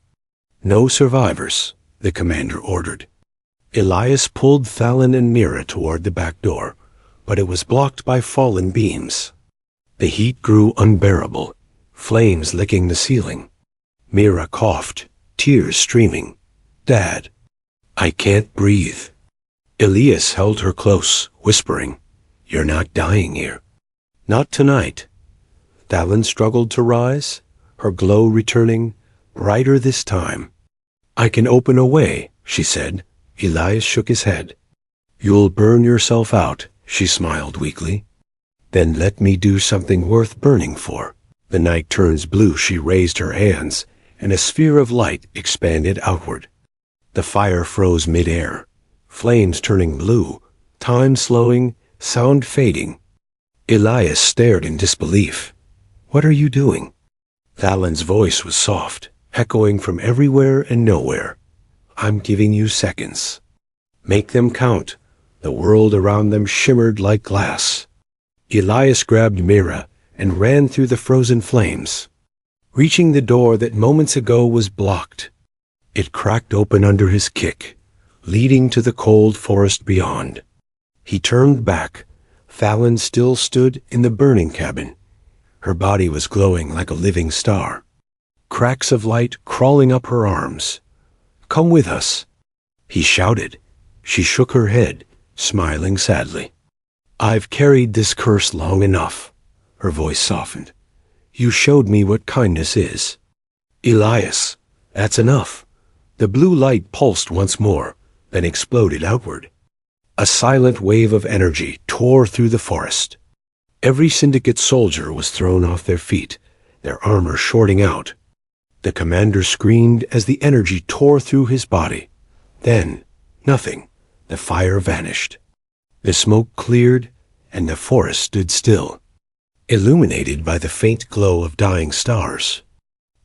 No survivors, the commander ordered. Elias pulled Thalon and Mira toward the back door, but it was blocked by fallen beams. The heat grew unbearable, flames licking the ceiling. Mira coughed, tears streaming. "Dad, I can't breathe." Elias held her close, whispering, "You're not dying here." "Not tonight." Thalon struggled to rise, her glow returning, brighter this time. "I can open a way," she said. Elias shook his head. "You'll burn yourself out," she smiled weakly. "Then let me do something worth burning for." The night turns blue. She raised her hands, and a sphere of light expanded outward. The fire froze mid-air, flames turning blue, time slowing, sound fading. Elias stared in disbelief. "What are you doing?" Thalon's voice was soft, echoing from everywhere and nowhere. "I'm giving you seconds. Make them count." The world around them shimmered like glass. Elias grabbed Mira and ran through the frozen flames, reaching the door that moments ago was blocked. It cracked open under his kick, leading to the cold forest beyond. He turned back. Thalon still stood in the burning cabin. Her body was glowing like a living star. Cracks of light crawling up her arms. "Come with us," he shouted. She shook her head, smiling sadly. "I've carried this curse long enough." Her voice softened. "You showed me what kindness is." "Elias, that's enough." The blue light pulsed once more, then exploded outward. A silent wave of energy tore through the forest. Every syndicate soldier was thrown off their feet, their armor shorting out. The commander screamed as the energy tore through his body. Then, nothing. The fire vanished. The smoke cleared, and the forest stood still, illuminated by the faint glow of dying stars.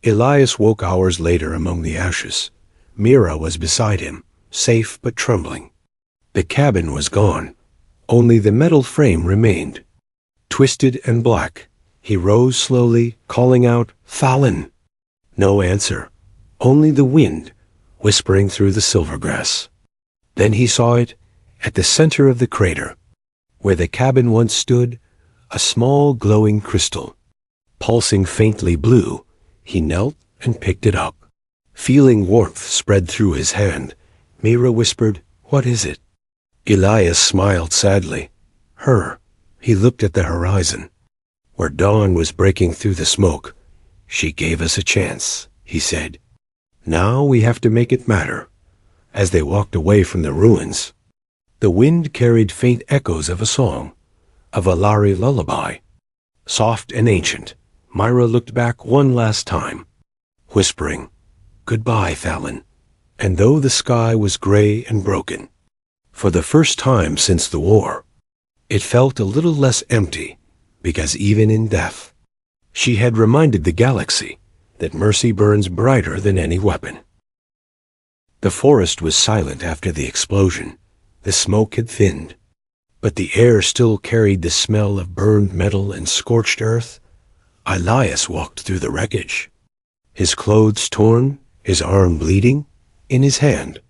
Elias woke hours later among the ashes. Mira was beside him, safe but trembling. The cabin was gone. Only the metal frame remained. Twisted and black, he rose slowly, calling out, "Thalon!" No answer, only the wind, whispering through the silver grass. Then he saw it, at the center of the crater, where the cabin once stood, a small glowing crystal. Pulsing faintly blue, he knelt and picked it up. Feeling warmth spread through his hand, Mira whispered, "What is it?" Elias smiled sadly. "Her." He looked at the horizon, where dawn was breaking through the smoke. "She gave us a chance," he said. "Now we have to make it matter." As they walked away from the ruins, the wind carried faint echoes of a song, a Valari lullaby. Soft and ancient, Myra looked back one last time, whispering, "Goodbye, Thalon." And though the sky was gray and broken, for the first time since the war, it felt a little less empty, because even in death, she had reminded the galaxy that mercy burns brighter than any weapon. The forest was silent after the explosion. The smoke had thinned, but the air still carried the smell of burned metal and scorched earth. Elias walked through the wreckage, his clothes torn, his arm bleeding. In his hand,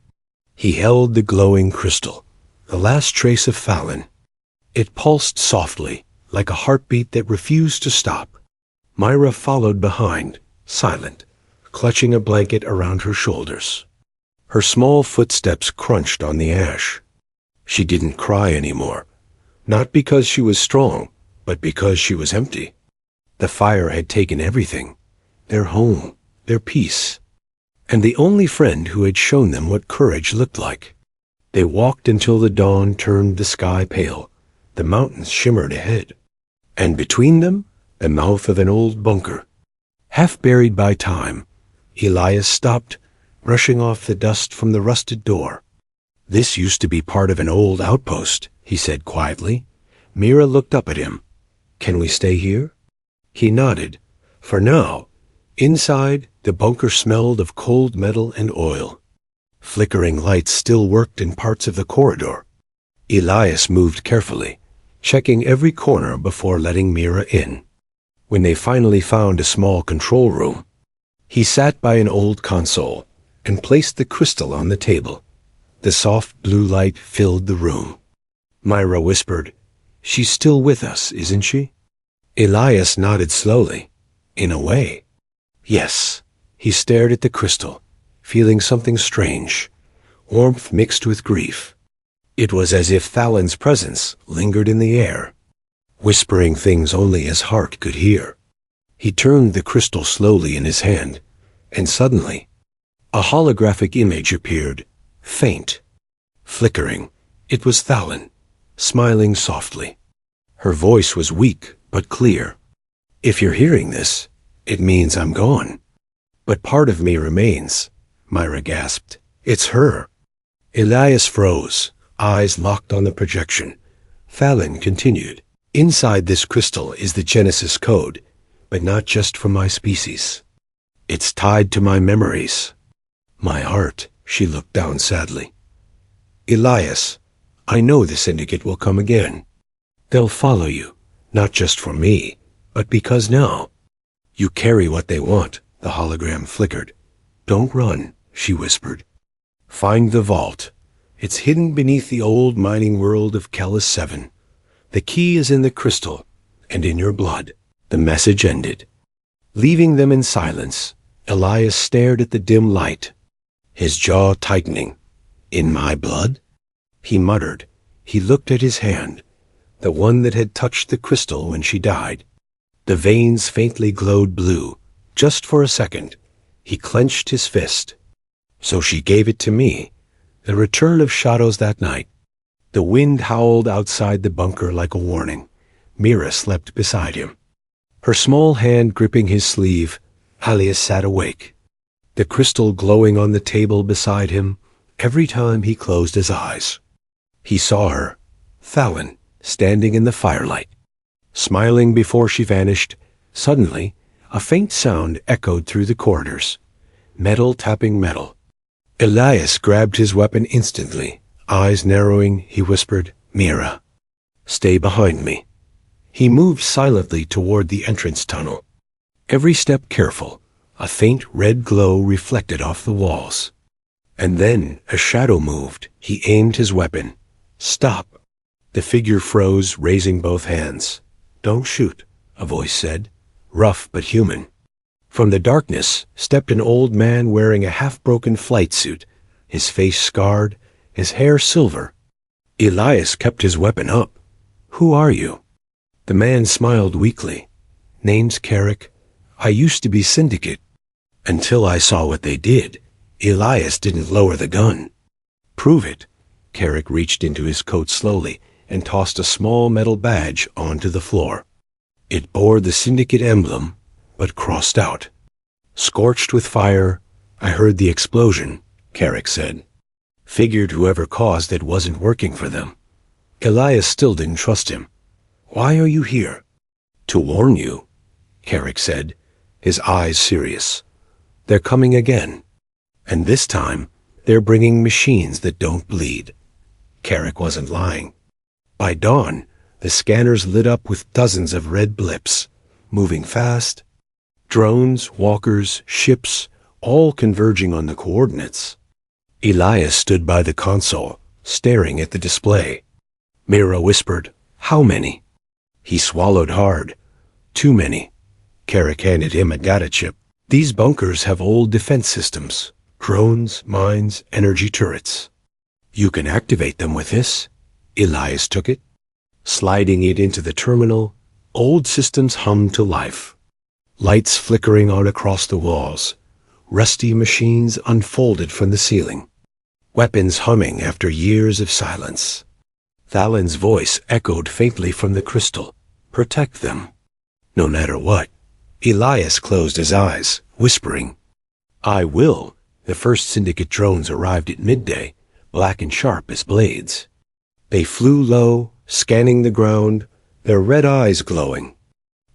he held the glowing crystal, the last trace of Thalon. It pulsed softly, like a heartbeat that refused to stop. Myra followed behind, silent, clutching a blanket around her shoulders. Her small footsteps crunched on the ash. She didn't cry anymore, not because she was strong, but because she was empty. The fire had taken everything, their home, their peace, and the only friend who had shown them what courage looked like. They walked until the dawn turned the sky pale. The mountains shimmered ahead, and between them, the mouth of an old bunker. Half buried by time, Elias stopped, brushing off the dust from the rusted door. "This used to be part of an old outpost," he said quietly. Mira looked up at him. "Can we stay here?" He nodded. For now, inside, the bunker smelled of cold metal and oil. Flickering lights still worked in parts of the corridor. Elias moved carefully, checking every corner before letting Mira in. When they finally found a small control room, he sat by an old console and placed the crystal on the table. The soft blue light filled the room. Myra whispered, "She's still with us, isn't she?" Elias nodded slowly. "In a way." "Yes." He stared at the crystal, feeling something strange, warmth mixed with grief. It was as if Thalin's presence lingered in the air, whispering things only his heart could hear. He turned the crystal slowly in his hand, and suddenly, a holographic image appeared, faint, flickering. It was Thalin, smiling softly. Her voice was weak but clear. "If you're hearing this, it means I'm gone. But part of me remains," Myra gasped. "It's her." Elias froze, eyes locked on the projection. Thalin continued, "Inside this crystal is the Genesis code, but not just for my species. It's tied to my memories. My heart." She looked down sadly. "Elias, I know the Syndicate will come again. They'll follow you, not just for me, but because now you carry what they want." The hologram flickered. "Don't run," she whispered. "Find the vault. It's hidden beneath the old mining world of Kellis 7. The key is in the crystal and in your blood." The message ended. Leaving them in silence, Elias stared at the dim light, his jaw tightening. "In my blood?" he muttered. He looked at his hand, the one that had touched the crystal when she died. The veins faintly glowed blue. Just for a second, he clenched his fist. So she gave it to me. The return of shadows that night. The wind howled outside the bunker like a warning. Mira slept beside him, her small hand gripping his sleeve. Elias sat awake, the crystal glowing on the table beside him. Every time he closed his eyes, he saw her, Thalin, standing in the firelight, smiling before she vanished. Suddenly, a faint sound echoed through the corridors. Metal tapping metal. Elias grabbed his weapon instantly. Eyes narrowing, he whispered, "Mira, stay behind me." He moved silently toward the entrance tunnel, every step careful. A faint red glow reflected off the walls. And then a shadow moved. He aimed his weapon. "Stop." The figure froze, raising both hands. "Don't shoot," a voice said, rough but human. From the darkness stepped an old man wearing a half-broken flight suit, his face scarred, his hair silver. Elias kept his weapon up. "Who are you?" The man smiled weakly. "Name's Carrick. I used to be Syndicate. Until I saw what they did." Elias didn't lower the gun. "Prove it." Carrick reached into his coat slowly and tossed a small metal badge onto the floor. It bore the Syndicate emblem, but crossed out. "Scorched with fire. I heard the explosion," Carrick said. "Figured whoever caused it wasn't working for them." Elias still didn't trust him. "Why are you here?" "To warn you," Carrick said, his eyes serious. "They're coming again. And this time, they're bringing machines that don't bleed." Carrick wasn't lying. By dawn, the scanners lit up with dozens of red blips, moving fast. Drones, walkers, ships, all converging on the coordinates. Elias stood by the console, staring at the display. Mira whispered, "How many?" He swallowed hard. "Too many." Carrick handed him a data chip. "These bunkers have old defense systems, drones, mines, energy turrets. You can activate them with this." Elias took it. Sliding it into the terminal, Old systems hummed to life. Lights flickering out across the walls. Rusty machines unfolded from the ceiling. Weapons humming after years of silence. Thalin's voice echoed faintly from the crystal. Protect them. No matter what. Elias closed his eyes, whispering, I will. The first syndicate drones arrived at midday, black and sharp as blades. They flew low, scanning the ground, their red eyes glowing.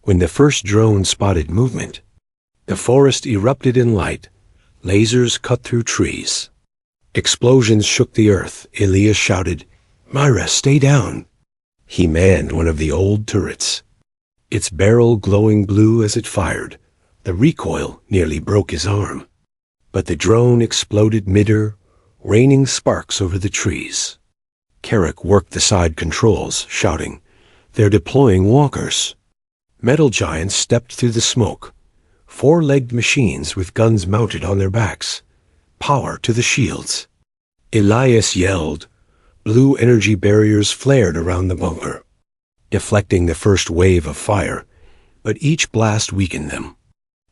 When the first drone spotted movement, the forest erupted in light. Lasers cut through trees. Explosions shook the earth. Elias shouted, Myra, stay down. He manned one of the old turrets. Its barrel glowing blue as it fired. The recoil nearly broke his arm. But the drone exploded mid-air, raining sparks over the trees. Carrick worked the side controls, shouting, They're deploying walkers. Metal giants stepped through the smoke. Four-legged machines with guns mounted on their backs. Power to the shields. Elias yelled. Blue energy barriers flared around the bunker, deflecting the first wave of fire, but each blast weakened them.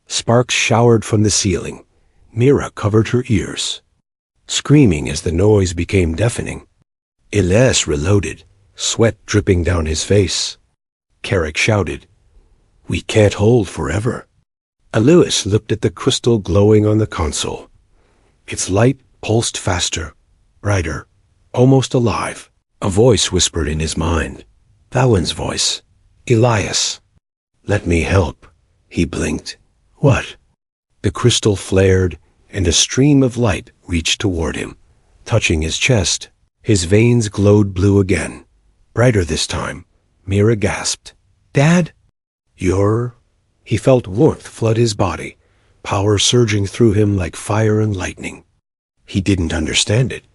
Sparks showered from the ceiling. Mira covered her ears, screaming as the noise became deafening. Elias reloaded, sweat dripping down his face. Carrick shouted, We can't hold forever. Elias looked at the crystal glowing on the console. Its light pulsed faster, brighter, almost alive. A voice whispered in his mind. Thalin's voice. Elias. Let me help. He blinked. What? The crystal flared, and a stream of light reached toward him, touching his chest. His veins glowed blue again, brighter this time. Mira gasped. Dad? You're... He felt warmth flood his body, power surging through him like fire and lightning. He didn't understand it,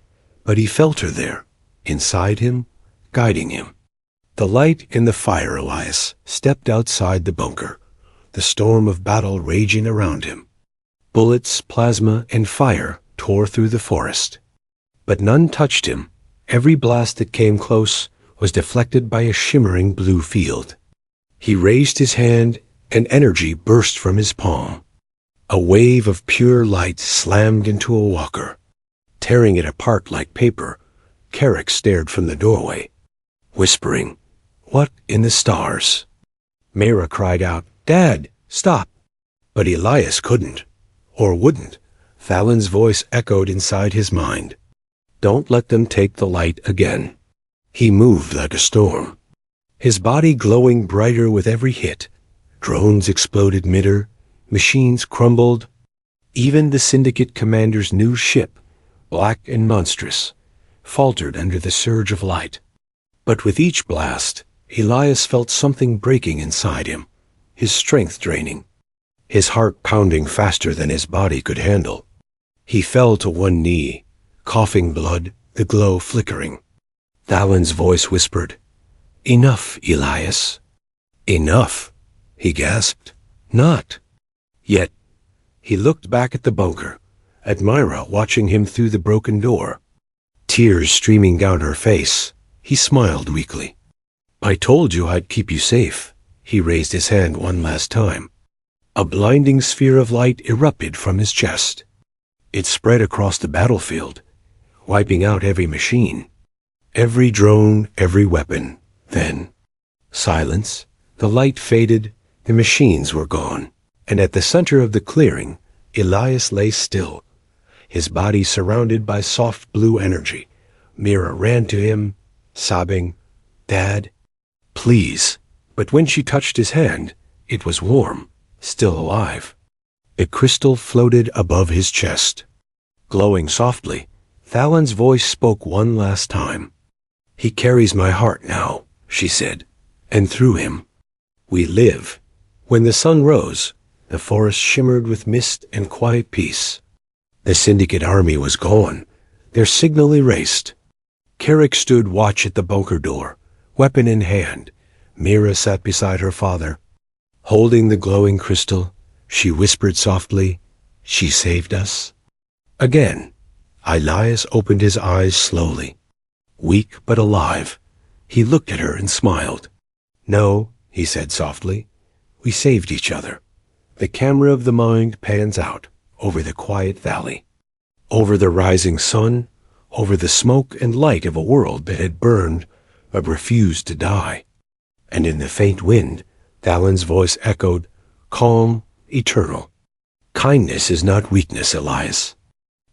but he felt her there, inside him, guiding him. The light in the fire, Elias stepped outside the bunker, the storm of battle raging around him. Bullets, plasma, and fire tore through the forest. But none touched him. Every blast that came close was deflected by a shimmering blue field. He raised his hand, and energy burst from his palm. A wave of pure light slammed into a walker. Tearing it apart like paper, Carrick stared from the doorway, whispering, What in the stars? Mira cried out, Dad, stop! But Elias couldn't, or wouldn't. Thalin's voice echoed inside his mind. Don't let them take the light again. He moved like a storm, his body glowing brighter with every hit. Drones exploded mid-air, machines crumbled. Even the Syndicate commander's new ship, black and monstrous, faltered under the surge of light. But with each blast, Elias felt something breaking inside him, his strength draining, his heart pounding faster than his body could handle. He fell to one knee, coughing blood, the glow flickering. Thalin's voice whispered, Enough, Elias. Enough, he gasped. Not. Yet, he looked back at the bunker, at Myra watching him through the broken door. Tears streaming down her face, he smiled weakly. I told you I'd keep you safe. He raised his hand one last time. A blinding sphere of light erupted from his chest. It spread across the battlefield, wiping out every machine, every drone, every weapon. Then, silence. The light faded, the machines were gone, and at the center of the clearing, Elias lay still, his body surrounded by soft blue energy. Mira ran to him, sobbing, Dad, please. But when she touched his hand, it was warm, still alive. The crystal floated above his chest. Glowing softly, Thalin's voice spoke one last time. He carries my heart now, she said, and through him, we live. When the sun rose, the forest shimmered with mist and quiet peace. The Syndicate army was gone, their signal erased. Carrick stood watch at the bunker door, weapon in hand. Mira sat beside her father. Holding the glowing crystal, she whispered softly, She saved us. Again, Elias opened his eyes slowly. Weak but alive, he looked at her and smiled. No, he said softly. We saved each other. The camera of the mind pans out over the quiet valley, over the rising sun, over the smoke and light of a world that had burned but refused to die. And in the faint wind, Thalin's voice echoed, calm, eternal. Kindness is not weakness, Elias.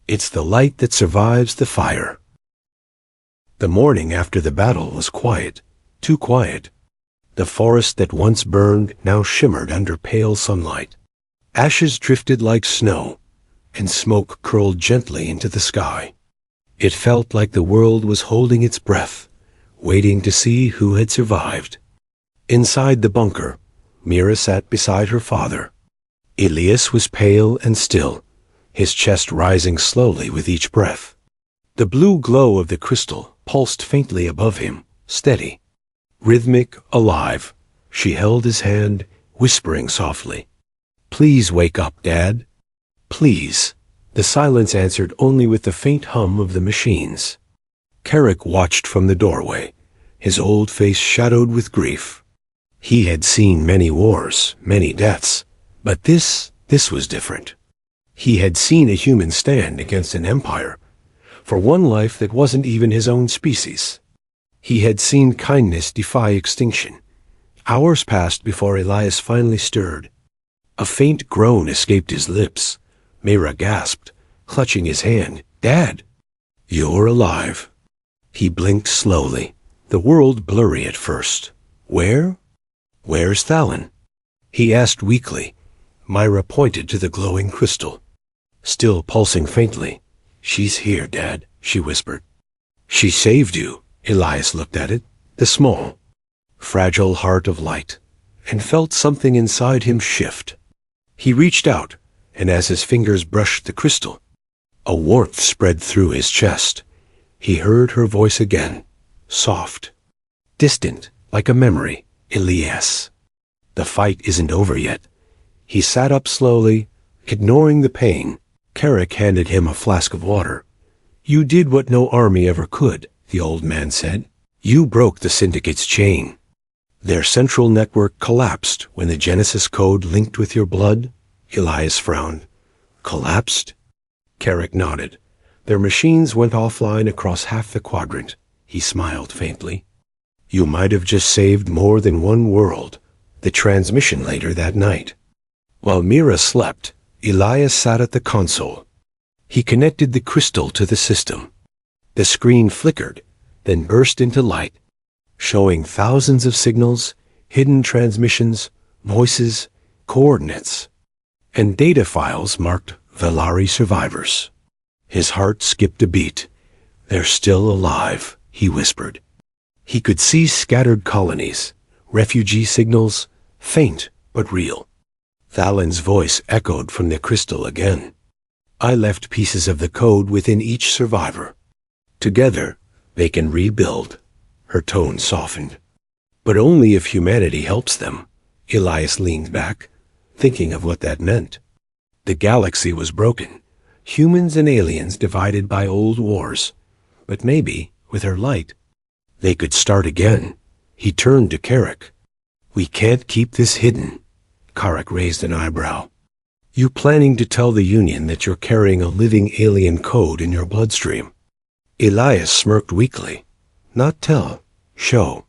It's the light that survives the fire. The morning after the battle was quiet, too quiet. The forest that once burned now shimmered under pale sunlight. Ashes drifted like snow, and smoke curled gently into the sky. It felt like the world was holding its breath, waiting to see who had survived. Inside the bunker, Mira sat beside her father. Elias was pale and still, his chest rising slowly with each breath. The blue glow of the crystal pulsed faintly above him, steady. Rhythmic, alive, she held his hand, whispering softly, Please wake up, Dad. Please. The silence answered only with the faint hum of the machines. Carrick watched from the doorway, his old face shadowed with grief. He had seen many wars, many deaths, but this was different. He had seen a human stand against an empire, for one life that wasn't even his own species. He had seen kindness defy extinction. Hours passed before Elias finally stirred. A faint groan escaped his lips. Mira gasped, clutching his hand. Dad! You're alive. He blinked slowly, the world blurry at first. Where? Where's Thalin? He asked weakly. Myra pointed to the glowing crystal. Still pulsing faintly. She's here, Dad, she whispered. She saved you. Elias looked at it, the small, fragile heart of light, and felt something inside him shift. He reached out, and as his fingers brushed the crystal, a warmth spread through his chest. He heard her voice again, soft, distant, like a memory. Elias. The fight isn't over yet. He sat up slowly, ignoring the pain. Carrick handed him a flask of water. You did what no army ever could, the old man said. You broke the Syndicate's chain. Their central network collapsed when the Genesis code linked with your blood. Elias frowned. Collapsed? Carrick nodded. Their machines went offline across half the quadrant. He smiled faintly. You might have just saved more than one world. The transmission later that night. While Mira slept, Elias sat at the console. He connected the crystal to the system. The screen flickered, then burst into light, showing thousands of signals, hidden transmissions, voices, coordinates, and data files marked Valari survivors. His heart skipped a beat. They're still alive, he whispered. He could see scattered colonies, refugee signals, faint but real. Thalin's voice echoed from the crystal again. I left pieces of the code within each survivor. Together, they can rebuild. Her tone softened. But only if humanity helps them. Elias leaned back, thinking of what that meant. The galaxy was broken, humans and aliens divided by old wars. But maybe, with her light, they could start again. He turned to Carrick. We can't keep this hidden. Carrick raised an eyebrow. You planning to tell the Union that you're carrying a living alien code in your bloodstream? Elias smirked weakly. Not tell, show.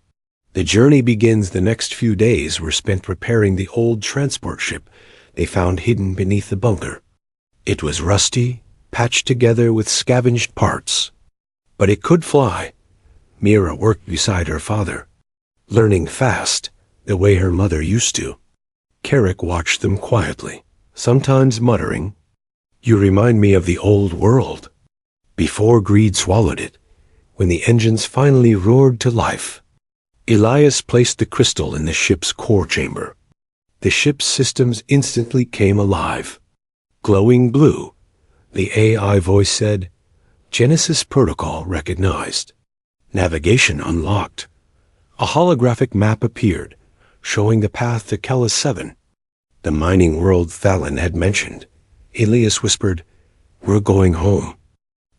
The journey begins. The next few days were spent repairing the old transport ship they found hidden beneath the bunker. It was rusty, patched together with scavenged parts. But it could fly. Mira worked beside her father, learning fast, the way her mother used to. Carrick watched them quietly, sometimes muttering, You remind me of the old world. Before greed swallowed it, when the engines finally roared to life. Elias placed the crystal in the ship's core chamber. The ship's systems instantly came alive. Glowing blue, the AI voice said, Genesis protocol recognized. Navigation unlocked. A holographic map appeared, showing the path to Kellis 7, the mining world Thalin had mentioned. Elias whispered, We're going home.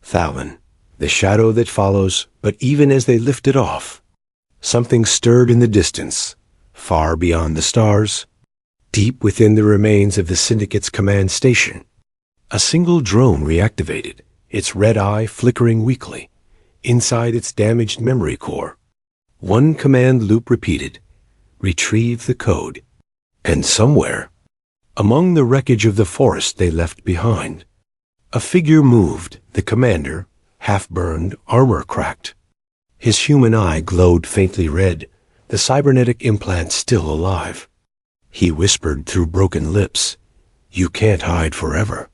Thalin, the shadow that follows, but even as they lifted off, something stirred in the distance, Far beyond the stars, deep within the remains of the Syndicate's command station, a single drone reactivated, its red eye flickering weakly, inside its damaged memory core. One command loop repeated, retrieve the code. And somewhere, among the wreckage of the forest they left behind, a figure moved, the commander, half-burned, armor cracked. His human eye glowed faintly red, the cybernetic implant still alive. He whispered through broken lips, "You can't hide forever."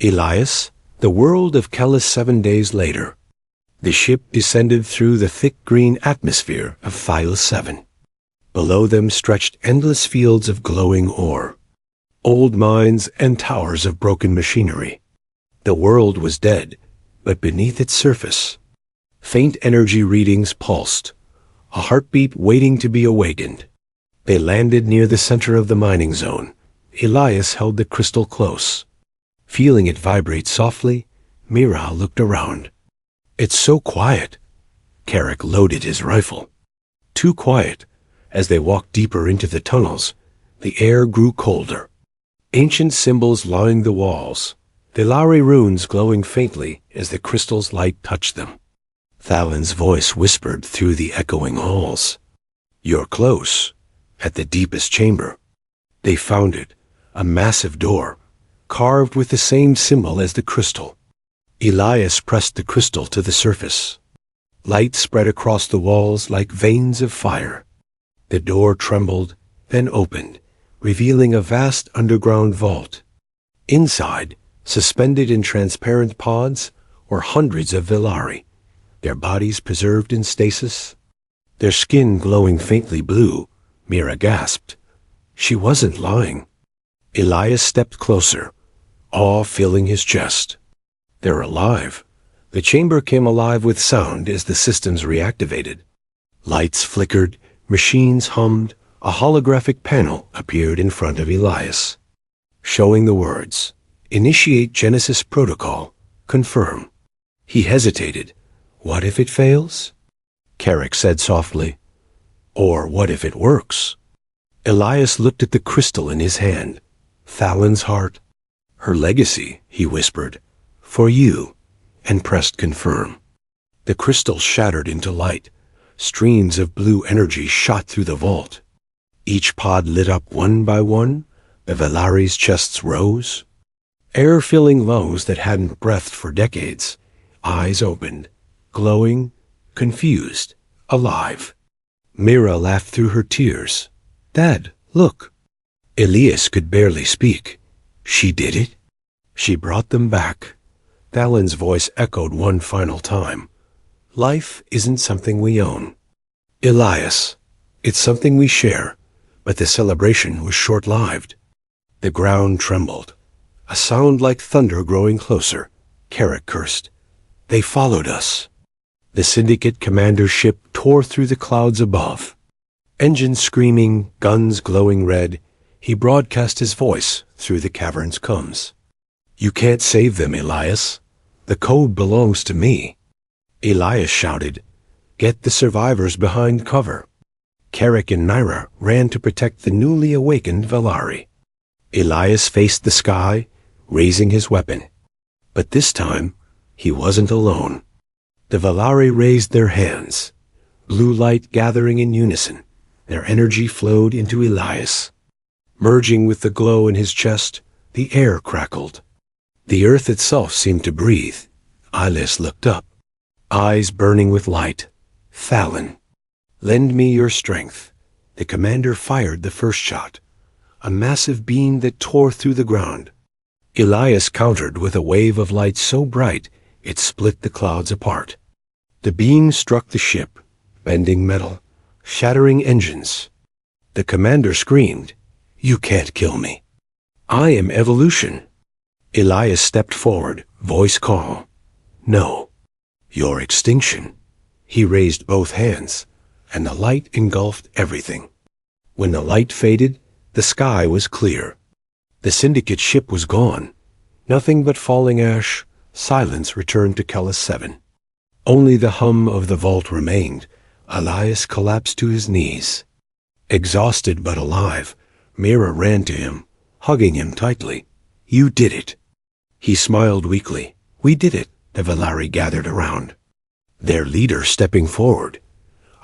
Elias, the world of Kellis 7 days later. The ship descended through the thick green atmosphere of Thiel 7. Below them stretched endless fields of glowing ore, old mines and towers of broken machinery. The world was dead, but beneath its surface, faint energy readings pulsed, a heartbeat waiting to be awakened. They landed near the center of the mining zone. Elias held the crystal close. Feeling it vibrate softly, Mira looked around. "It's so quiet." Carrick loaded his rifle. Too quiet. As they walked deeper into the tunnels, the air grew colder. Ancient symbols lined the walls, Velari runes glowing faintly as the crystal's light touched them. Thalin's voice whispered through the echoing halls. "You're close, at the deepest chamber." They found it, a massive door, carved with the same symbol as the crystal. Elias pressed the crystal to the surface. Light spread across the walls like veins of fire. The door trembled, then opened, revealing a vast underground vault. Inside, suspended in transparent pods, were hundreds of Velari, their bodies preserved in stasis, their skin glowing faintly blue. Mira gasped. She wasn't lying. Elias stepped closer, awe filling his chest. "They're alive." The chamber came alive with sound as the systems reactivated. Lights flickered, machines hummed, a holographic panel appeared in front of Elias, showing the words, "Initiate Genesis Protocol. Confirm." He hesitated. "What if it fails?" Carrick said softly. "Or what if it works?" Elias looked at the crystal in his hand. Thalin's heart. "Her legacy," he whispered. "For you," and pressed confirm. The crystal shattered into light. Streams of blue energy shot through the vault. Each pod lit up one by one. The Velari's chests rose. Air filling lungs that hadn't breathed for decades. Eyes opened, glowing, confused, alive. Mira laughed through her tears. "Dad, look." Elias could barely speak. "She did it?" She brought them back. Thalin's voice echoed one final time. "Life isn't something we own, Elias. It's something we share." But the celebration was short-lived. The ground trembled. A sound like thunder growing closer. Carrick cursed. "They followed us." The Syndicate commander's ship tore through the clouds above. Engines screaming, guns glowing red, he broadcast his voice through the cavern's combs. "You can't save them, Elias. The code belongs to me." Elias shouted, "Get the survivors behind cover." Carrick and Naira ran to protect the newly awakened Velari. Elias faced the sky, raising his weapon. But this time, he wasn't alone. The Velari raised their hands, blue light gathering in unison. Their energy flowed into Elias. Merging with the glow in his chest, the air crackled. The earth itself seemed to breathe. Elias looked up, eyes burning with light. "Thalin, lend me your strength." The commander fired the first shot, a massive beam that tore through the ground. Elias countered with a wave of light so bright it split the clouds apart. The beam struck the ship, bending metal, shattering engines. The commander screamed, "You can't kill me. I am evolution." Elias stepped forward, voice calm. "No, your extinction." He raised both hands, and the light engulfed everything. When the light faded, the sky was clear. The Syndicate ship was gone. Nothing but falling ash. Silence returned to Kellis 7. Only the hum of the vault remained. Elias collapsed to his knees. Exhausted but alive, Mira ran to him, hugging him tightly. You did it. He smiled weakly. We did it. The Velari gathered around, their leader stepping forward,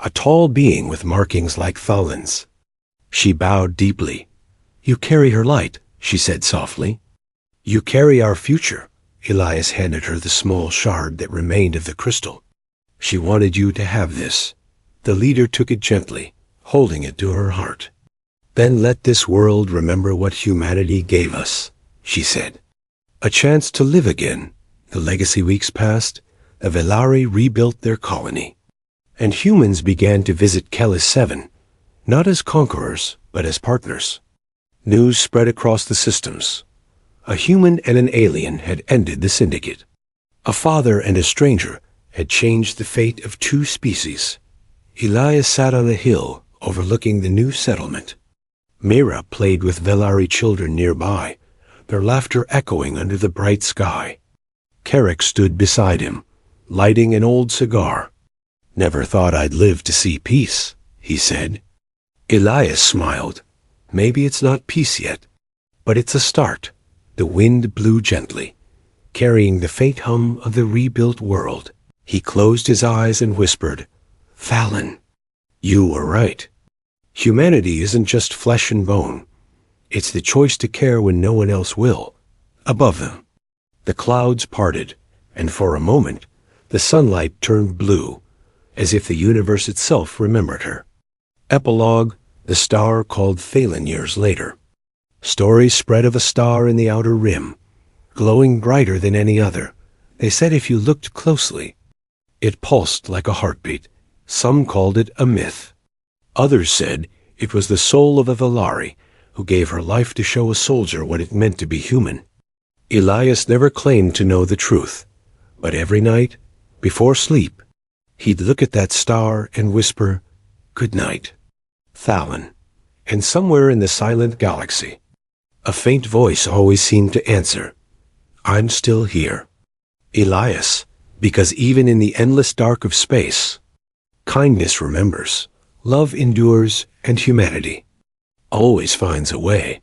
a tall being with markings like Thalin's. She bowed deeply. You carry her light, she said softly. You carry our future. Elias handed her the small shard that remained of the crystal. She wanted you to have this. The leader took it gently, holding it to her heart. Then let this world remember what humanity gave us, she said. A chance to live again. The legacy weeks passed. The Velari rebuilt their colony. And humans began to visit Kellis 7, not as conquerors, but as partners. News spread across the systems. A human and an alien had ended the syndicate. A father and a stranger had changed the fate of two species. Elias sat on a hill overlooking the new settlement. Mira played with Velari children nearby, their laughter echoing under the bright sky. Carrick stood beside him, lighting an old cigar. Never thought I'd live to see peace, he said. Elias smiled. Maybe it's not peace yet, but it's a start. The wind blew gently, carrying the faint hum of the rebuilt world. He closed his eyes and whispered, Thalin, you were right. Humanity isn't just flesh and bone. It's the choice to care when no one else will. Above them. The clouds parted, and for a moment, the sunlight turned blue, as if the universe itself remembered her. Epilogue, the star called Thalin years later. Stories spread of a star in the outer rim, glowing brighter than any other. They said if you looked closely, it pulsed like a heartbeat. Some called it a myth. Others said it was the soul of a Velari who gave her life to show a soldier what it meant to be human. Elias never claimed to know the truth, but every night, before sleep, he'd look at that star and whisper, Good night, Thalin. And somewhere in the silent galaxy, a faint voice always seemed to answer, I'm still here. Elias, because even in the endless dark of space, kindness remembers, love endures, and humanity always finds a way.